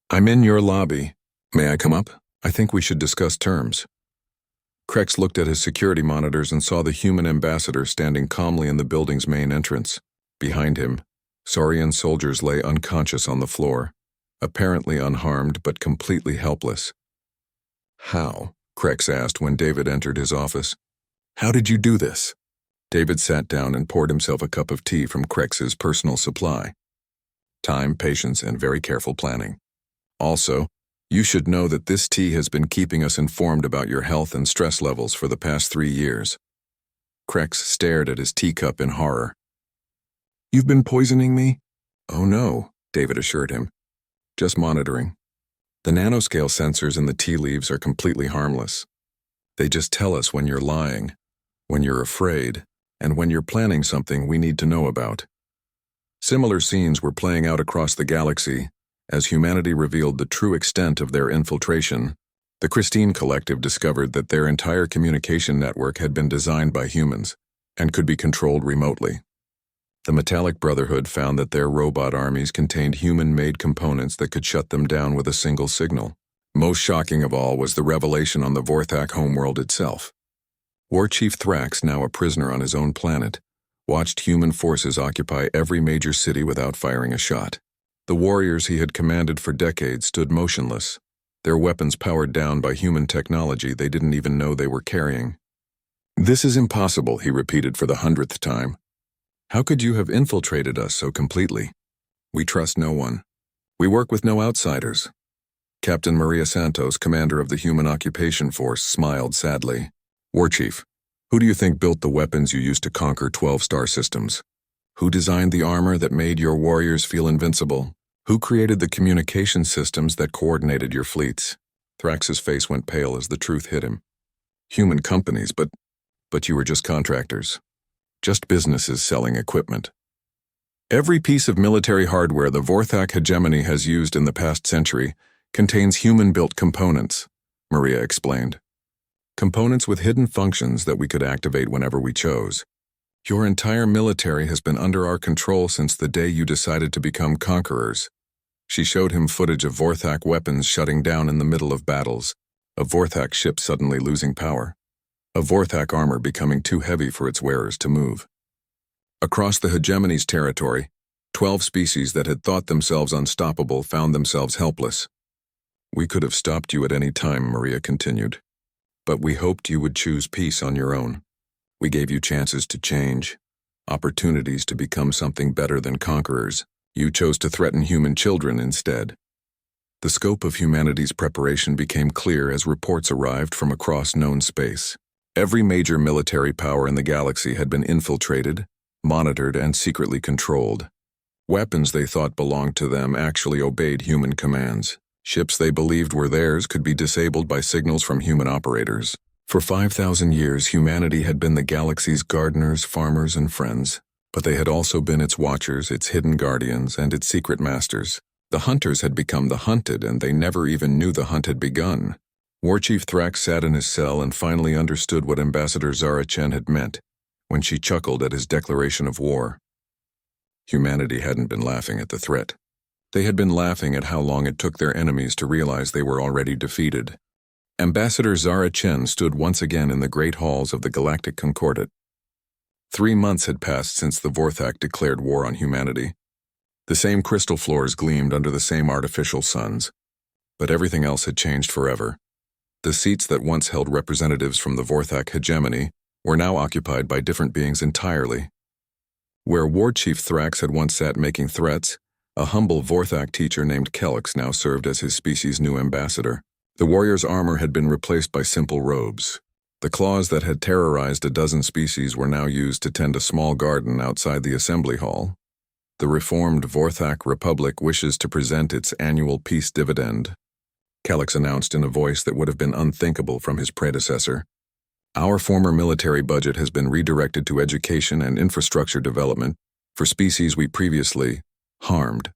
"I'm in your lobby. May I come up? I think we should discuss terms." Krex looked at his security monitors and saw the human ambassador standing calmly in the building's main entrance. Behind him, Saurian soldiers lay unconscious on the floor, apparently unharmed but completely helpless. "How?" Krex asked when David entered his office. "How did you do this?" David sat down and poured himself a cup of tea from Krex's personal supply. "Time, patience, and very careful planning. Also, you should know that this tea has been keeping us informed about your health and stress levels for the past 3 years." Krex stared at his teacup in horror. "You've been poisoning me?" "Oh no," David assured him. "Just monitoring. The nanoscale sensors in the tea leaves are completely harmless. They just tell us when you're lying, when you're afraid, and when you're planning something we need to know about." Similar scenes were playing out across the galaxy as humanity revealed the true extent of their infiltration. The Christine Collective discovered that their entire communication network had been designed by humans and could be controlled remotely. The Metallic Brotherhood found that their robot armies contained human-made components that could shut them down with a single signal. Most shocking of all was the revelation on the Vorthak homeworld itself. War Chief Thrax, now a prisoner on his own planet, watched human forces occupy every major city without firing a shot. The warriors he had commanded for decades stood motionless, their weapons powered down by human technology they didn't even know they were carrying. "This is impossible," he repeated for the 100th time. "How could you have infiltrated us so completely? We trust no one. We work with no outsiders." Captain Maria Santos, commander of the Human Occupation Force, smiled sadly. "War Chief, who do you think built the weapons you used to conquer 12 star systems? Who designed the armor that made your warriors feel invincible? Who created the communication systems that coordinated your fleets?" Thrax's face went pale as the truth hit him. "Human companies, but you were just contractors. Just businesses selling equipment. Every piece of military hardware the Vorthak hegemony has used in the past century contains human-built components," Maria explained. "Components with hidden functions that we could activate whenever we chose. Your entire military has been under our control since the day you decided to become conquerors." She showed him footage of Vorthak weapons shutting down in the middle of battles, a Vorthak ship suddenly losing power, a Vorthak armor becoming too heavy for its wearers to move. Across the hegemony's territory, 12 species that had thought themselves unstoppable found themselves helpless. "We could have stopped you at any time," Maria continued. "But we hoped you would choose peace on your own. We gave you chances to change, opportunities to become something better than conquerors. You chose to threaten human children instead." The scope of humanity's preparation became clear as reports arrived from across known space. Every major military power in the galaxy had been infiltrated, monitored, and secretly controlled. Weapons they thought belonged to them actually obeyed human commands. Ships they believed were theirs could be disabled by signals from human operators. For 5,000 years, humanity had been the galaxy's gardeners, farmers, and friends. But they had also been its watchers, its hidden guardians, and its secret masters. The hunters had become the hunted, and they never even knew the hunt had begun. War Chief Thrax sat in his cell and finally understood what Ambassador Zara Chen had meant when she chuckled at his declaration of war. Humanity hadn't been laughing at the threat. They had been laughing at how long it took their enemies to realize they were already defeated. Ambassador Zara Chen stood once again in the great halls of the Galactic Concordat. 3 months had passed since the Vorthak declared war on humanity. The same crystal floors gleamed under the same artificial suns. But everything else had changed forever. The seats that once held representatives from the Vorthak hegemony were now occupied by different beings entirely. Where War Chief Thrax had once sat making threats, a humble Vorthak teacher named Kelix now served as his species' new ambassador. The warrior's armor had been replaced by simple robes. The claws that had terrorized a dozen species were now used to tend a small garden outside the assembly hall. The reformed Vorthak Republic wishes to present its annual peace dividend, Kellex announced in a voice that would have been unthinkable from his predecessor. Our former military budget has been redirected to education and infrastructure development for species we previously harmed.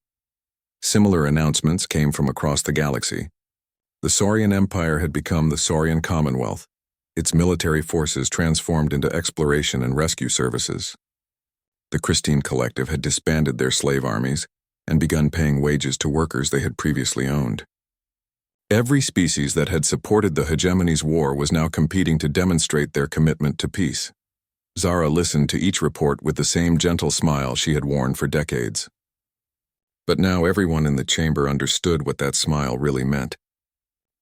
Similar announcements came from across the galaxy. The Saurian Empire had become the Saurian Commonwealth, its military forces transformed into exploration and rescue services. The Christine Collective had disbanded their slave armies and begun paying wages to workers they had previously owned. Every species that had supported the hegemony's war was now competing to demonstrate their commitment to peace. Zara listened to each report with the same gentle smile she had worn for decades. But now everyone in the chamber understood what that smile really meant.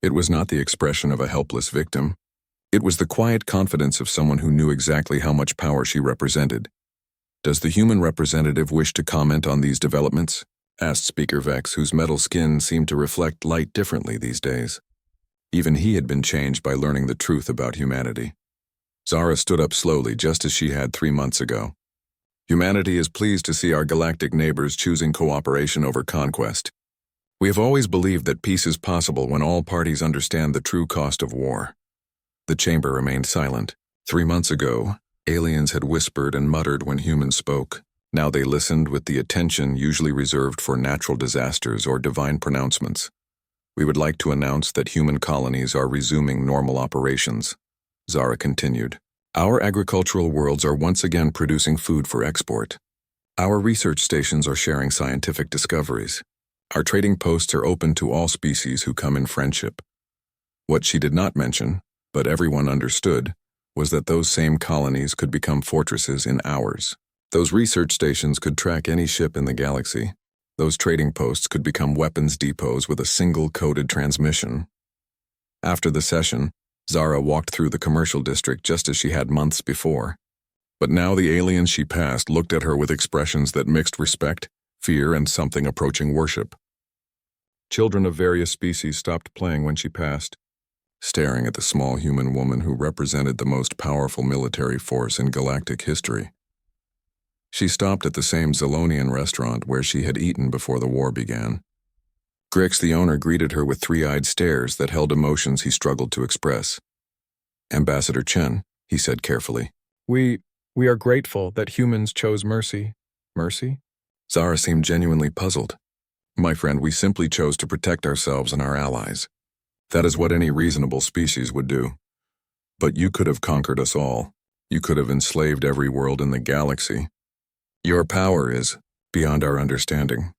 It was not the expression of a helpless victim. It was the quiet confidence of someone who knew exactly how much power she represented. "Does the human representative wish to comment on these developments?" asked Speaker Vex, whose metal skin seemed to reflect light differently these days. Even he had been changed by learning the truth about humanity. Zara stood up slowly, just as she had 3 months ago. "Humanity is pleased to see our galactic neighbors choosing cooperation over conquest. We have always believed that peace is possible when all parties understand the true cost of war." The chamber remained silent. 3 months ago, aliens had whispered and muttered when humans spoke. Now they listened with the attention usually reserved for natural disasters or divine pronouncements. "We would like to announce that human colonies are resuming normal operations," Zara continued. "Our agricultural worlds are once again producing food for export. Our research stations are sharing scientific discoveries. Our trading posts are open to all species who come in friendship." What she did not mention, but everyone understood, was that those same colonies could become fortresses in hours. Those research stations could track any ship in the galaxy. Those trading posts could become weapons depots with a single coded transmission. After the session, Zara walked through the commercial district just as she had months before. But now the aliens she passed looked at her with expressions that mixed respect, fear, and something approaching worship. Children of various species stopped playing when she passed, staring at the small human woman who represented the most powerful military force in galactic history. She stopped at the same Zolonian restaurant where she had eaten before the war began. Grix, the owner, greeted her with three-eyed stares that held emotions he struggled to express. "Ambassador Chen," he said carefully. We are grateful that humans chose mercy." "Mercy?" Zara seemed genuinely puzzled. "My friend, we simply chose to protect ourselves and our allies. That is what any reasonable species would do. But you could have conquered us all. You could have enslaved every world in the galaxy. Your power is beyond our understanding."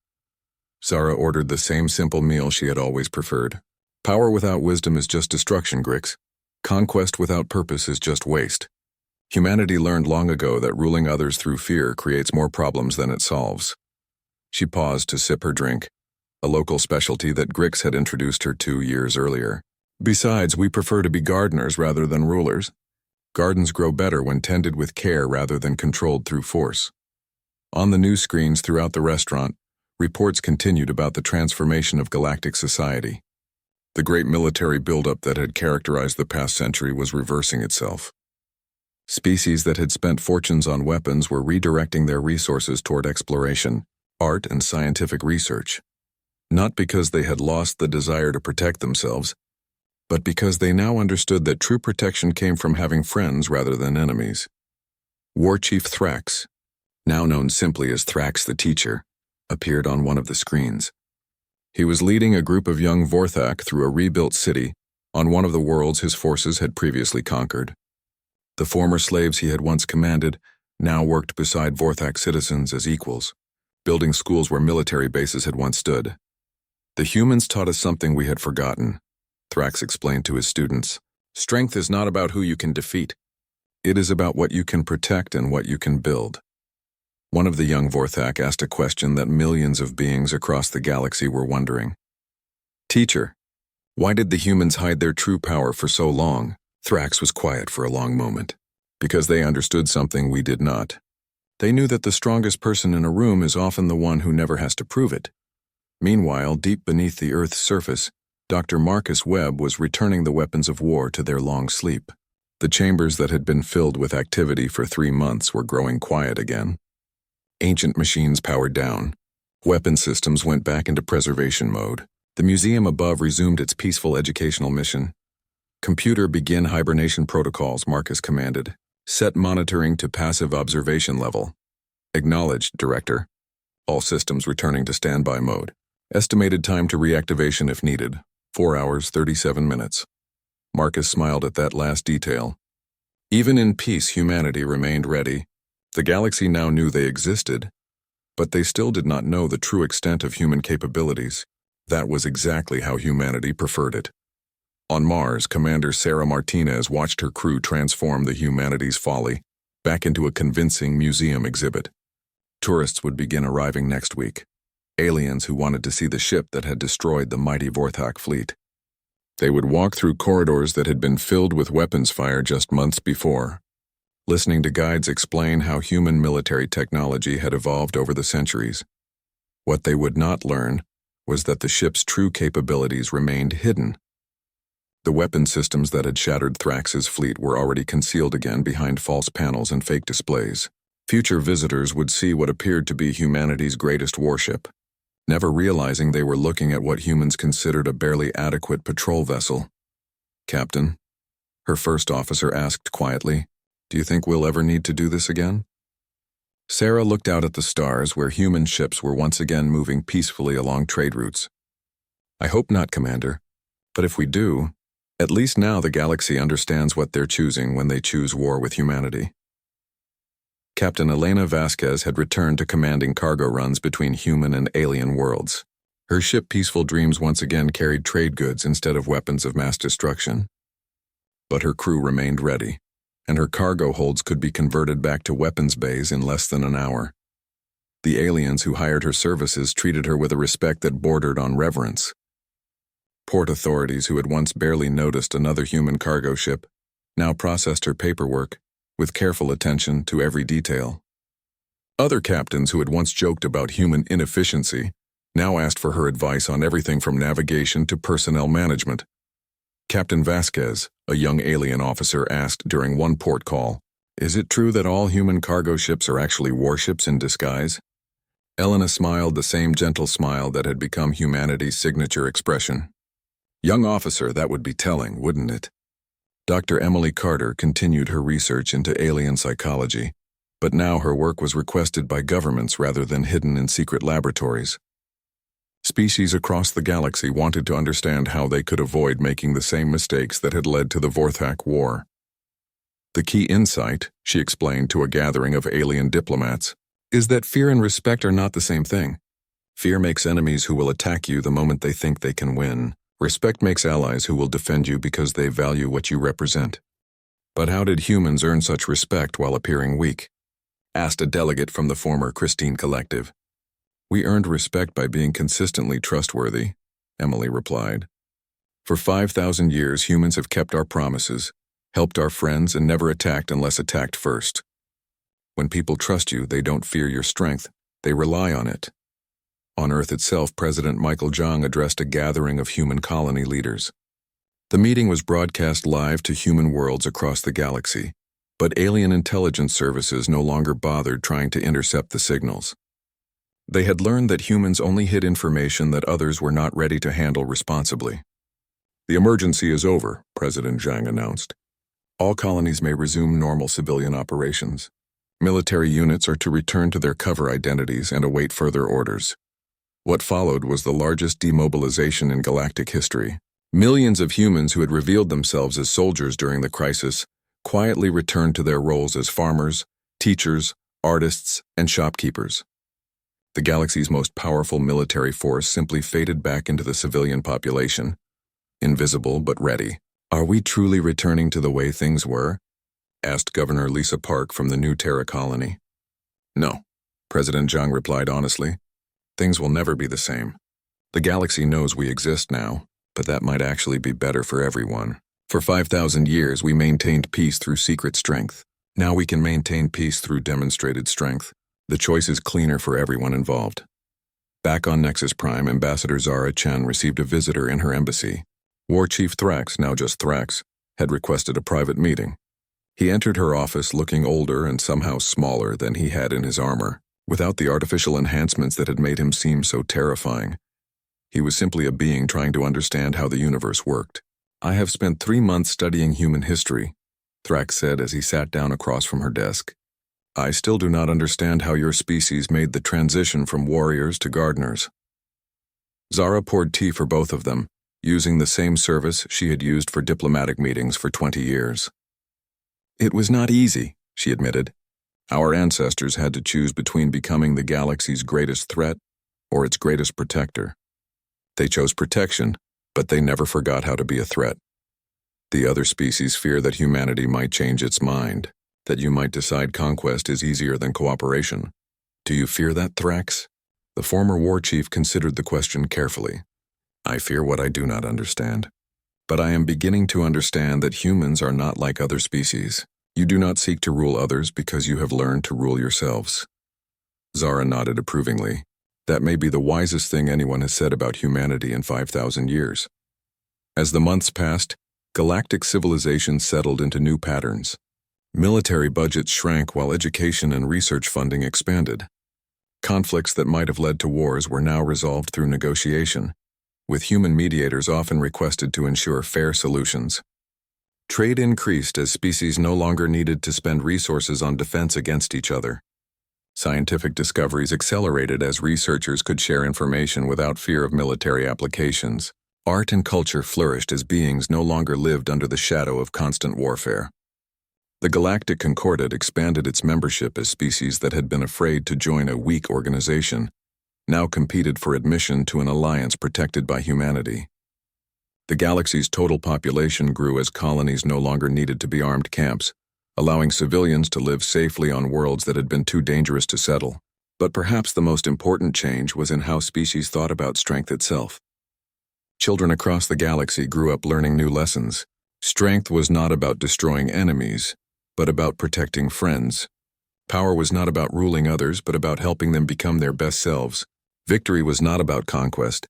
Zara ordered the same simple meal she had always preferred. "Power without wisdom is just destruction, Grix. Conquest without purpose is just waste. Humanity learned long ago that ruling others through fear creates more problems than it solves." She paused to sip her drink, a local specialty that Grix had introduced her 2 years earlier. "Besides, we prefer to be gardeners rather than rulers. Gardens grow better when tended with care rather than controlled through force." On the news screens throughout the restaurant, reports continued about the transformation of galactic society. The great military buildup that had characterized the past century was reversing itself. Species that had spent fortunes on weapons were redirecting their resources toward exploration, art, and scientific research. Not because they had lost the desire to protect themselves, but because they now understood that true protection came from having friends rather than enemies. War Chief Thrax, now known simply as Thrax the Teacher, appeared on one of the screens. He was leading a group of young Vorthak through a rebuilt city on one of the worlds his forces had previously conquered. The former slaves he had once commanded now worked beside Vorthak citizens as equals, building schools where military bases had once stood. "The humans taught us something we had forgotten," Thrax explained to his students. "Strength is not about who you can defeat. It is about what you can protect and what you can build." One of the young Vorthak asked a question that millions of beings across the galaxy were wondering. "Teacher, why did the humans hide their true power for so long?" Thrax was quiet for a long moment. "Because they understood something we did not. They knew that the strongest person in a room is often the one who never has to prove it." Meanwhile, deep beneath the Earth's surface, Dr. Marcus Webb was returning the weapons of war to their long sleep. The chambers that had been filled with activity for 3 months were growing quiet again. Ancient machines powered down. Weapon systems went back into preservation mode. The museum above resumed its peaceful educational mission. Computer begin hibernation protocols, Marcus commanded. Set monitoring to passive observation level. Acknowledged, Director. All systems returning to standby mode. Estimated time to reactivation if needed, 4 hours, 37 minutes. Marcus smiled at that last detail. Even in peace, humanity remained ready. The galaxy now knew they existed, but they still did not know the true extent of human capabilities. That was exactly how humanity preferred it. On Mars, Commander Sarah Martinez watched her crew transform the humanity's folly back into a convincing museum exhibit. Tourists would begin arriving next week. Aliens who wanted to see the ship that had destroyed the mighty Vorthak fleet. They would walk through corridors that had been filled with weapons fire just months before, listening to guides explain how human military technology had evolved over the centuries. What they would not learn was that the ship's true capabilities remained hidden. The weapon systems that had shattered Thrax's fleet were already concealed again behind false panels and fake displays. Future visitors would see what appeared to be humanity's greatest warship, never realizing they were looking at what humans considered a barely adequate patrol vessel. Captain, her first officer asked quietly, "Do you think we'll ever need to do this again?" Sarah looked out at the stars where human ships were once again moving peacefully along trade routes. "I hope not, Commander. But if we do, at least now the galaxy understands what they're choosing when they choose war with humanity." Captain Elena Vasquez had returned to commanding cargo runs between human and alien worlds. Her ship Peaceful Dreams once again carried trade goods instead of weapons of mass destruction. But her crew remained ready, and her cargo holds could be converted back to weapons bays in less than an hour. The aliens who hired her services treated her with a respect that bordered on reverence. Port authorities who had once barely noticed another human cargo ship now processed her paperwork with careful attention to every detail. Other captains who had once joked about human inefficiency now asked for her advice on everything from navigation to personnel management. Captain Vasquez, a young alien officer, asked during one port call, "Is it true that all human cargo ships are actually warships in disguise?" Elena smiled the same gentle smile that had become humanity's signature expression. "Young officer, that would be telling, wouldn't it?" Dr. Emily Carter continued her research into alien psychology, but now her work was requested by governments rather than hidden in secret laboratories. Species across the galaxy wanted to understand how they could avoid making the same mistakes that had led to the Vorthak War. The key insight, she explained to a gathering of alien diplomats, is that fear and respect are not the same thing. Fear makes enemies who will attack you the moment they think they can win. Respect makes allies who will defend you because they value what you represent. But how did humans earn such respect while appearing weak? Asked a delegate from the former Christine Collective. "We earned respect by being consistently trustworthy," Emily replied. "For 5,000 years, humans have kept our promises, helped our friends, and never attacked unless attacked first. When people trust you, they don't fear your strength, they rely on it." On Earth itself, President Michael Jong addressed a gathering of human colony leaders. The meeting was broadcast live to human worlds across the galaxy, but alien intelligence services no longer bothered trying to intercept the signals. They had learned that humans only hid information that others were not ready to handle responsibly. "The emergency is over," President Zhang announced. "All colonies may resume normal civilian operations. Military units are to return to their cover identities and await further orders." What followed was the largest demobilization in galactic history. Millions of humans who had revealed themselves as soldiers during the crisis quietly returned to their roles as farmers, teachers, artists, and shopkeepers. The galaxy's most powerful military force simply faded back into the civilian population, invisible but ready. "Are we truly returning to the way things were?" asked Governor Lisa Park from the New Terra colony. "No," President Zhang replied honestly. "Things will never be the same. The galaxy knows we exist now, but that might actually be better for everyone. For 5,000 years, we maintained peace through secret strength. Now we can maintain peace through demonstrated strength. The choice is cleaner for everyone involved." Back on Nexus Prime, Ambassador Zara Chen received a visitor in her embassy. War Chief Thrax, now just Thrax, had requested a private meeting. He entered her office looking older and somehow smaller than he had in his armor. Without the artificial enhancements that had made him seem so terrifying. He was simply a being trying to understand how the universe worked. "I have spent 3 months studying human history," Thrax said as he sat down across from her desk. "I still do not understand how your species made the transition from warriors to gardeners." Zara poured tea for both of them, using the same service she had used for diplomatic meetings for 20 years. "It was not easy," she admitted. "Our ancestors had to choose between becoming the galaxy's greatest threat or its greatest protector. They chose protection, but they never forgot how to be a threat. The other species fear that humanity might change its mind, that you might decide conquest is easier than cooperation. Do you fear that, Thrax?" The former war chief considered the question carefully. "I fear what I do not understand. But I am beginning to understand that humans are not like other species. You do not seek to rule others because you have learned to rule yourselves." Zara nodded approvingly. That may be the wisest thing anyone has said about humanity in 5,000 years. As the months passed, galactic civilization settled into new patterns. Military budgets shrank while education and research funding expanded. Conflicts that might have led to wars were now resolved through negotiation, with human mediators often requested to ensure fair solutions. Trade increased as species no longer needed to spend resources on defense against each other. Scientific discoveries accelerated as researchers could share information without fear of military applications. Art and culture flourished as beings no longer lived under the shadow of constant warfare. The Galactic Concordat expanded its membership as species that had been afraid to join a weak organization now competed for admission to an alliance protected by humanity. The galaxy's total population grew as colonies no longer needed to be armed camps, allowing civilians to live safely on worlds that had been too dangerous to settle. But perhaps the most important change was in how species thought about strength itself. Children across the galaxy grew up learning new lessons. Strength was not about destroying enemies, but about protecting friends. Power was not about ruling others, but about helping them become their best selves. Victory was not about conquest,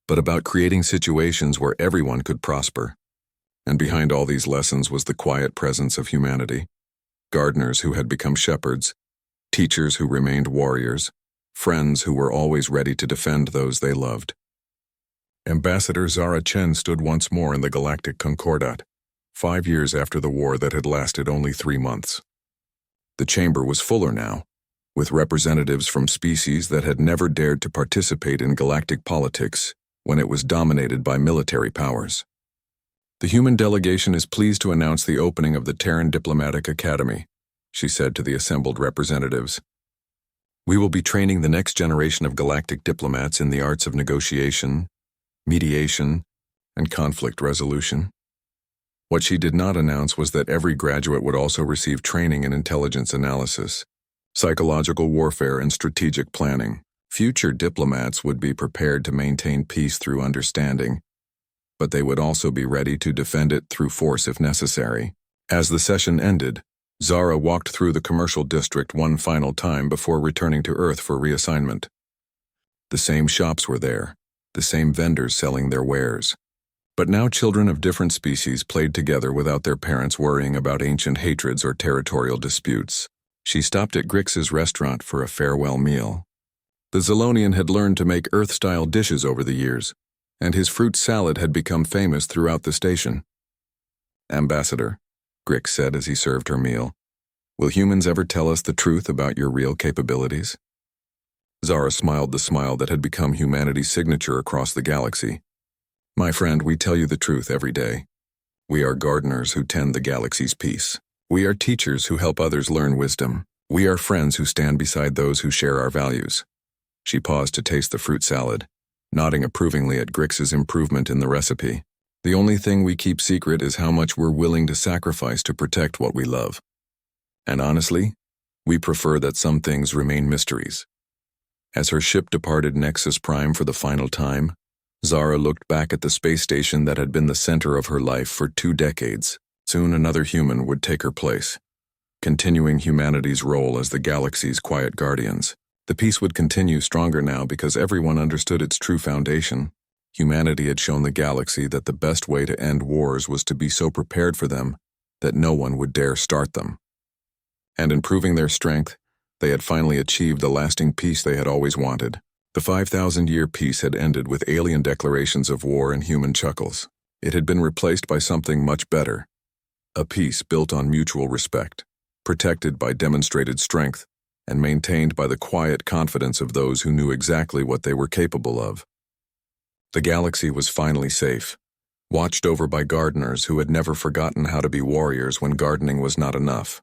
but about creating situations where everyone could prosper. And behind all these lessons was the quiet presence of humanity. Gardeners who had become shepherds, teachers who remained warriors, friends who were always ready to defend those they loved. Ambassador Zara Chen stood once more in the Galactic Concordat, 5 years after the war that had lasted only 3 months. The chamber was fuller now, with representatives from species that had never dared to participate in galactic politics when it was dominated by military powers. "The human delegation is pleased to announce the opening of the Terran Diplomatic Academy," she said to the assembled representatives. "We will be training the next generation of galactic diplomats in the arts of negotiation, mediation, and conflict resolution." What she did not announce was that every graduate would also receive training in intelligence analysis, psychological warfare, and strategic planning. Future diplomats would be prepared to maintain peace through understanding, but they would also be ready to defend it through force if necessary. As the session ended, Zara walked through the commercial district one final time before returning to Earth for reassignment. The same shops were there, the same vendors selling their wares. But now children of different species played together without their parents worrying about ancient hatreds or territorial disputes. She stopped at Grix's restaurant for a farewell meal. The Zolonian had learned to make Earth-style dishes over the years, and his fruit salad had become famous throughout the station. "Ambassador," Grix said as he served her meal, "will humans ever tell us the truth about your real capabilities?" Zara smiled the smile that had become humanity's signature across the galaxy. "My friend, we tell you the truth every day. We are gardeners who tend the galaxy's peace. We are teachers who help others learn wisdom. We are friends who stand beside those who share our values." She paused to taste the fruit salad, nodding approvingly at Grix's improvement in the recipe. "The only thing we keep secret is how much we're willing to sacrifice to protect what we love. And honestly, we prefer that some things remain mysteries." As her ship departed Nexus Prime for the final time, Zara looked back at the space station that had been the center of her life for 2 decades. Soon another human would take her place, continuing humanity's role as the galaxy's quiet guardians. The peace would continue stronger now because everyone understood its true foundation. Humanity had shown the galaxy that the best way to end wars was to be so prepared for them that no one would dare start them. And in proving their strength, They had finally achieved the lasting peace they had always wanted. The 5,000-year peace had ended with alien declarations of war and human Chuckles. It had been replaced by something much better. A peace built on mutual respect, protected by demonstrated strength, and maintained by the quiet confidence of those who knew exactly what they were capable of. The galaxy was finally safe, watched over by gardeners who had never forgotten how to be warriors when gardening was not enough.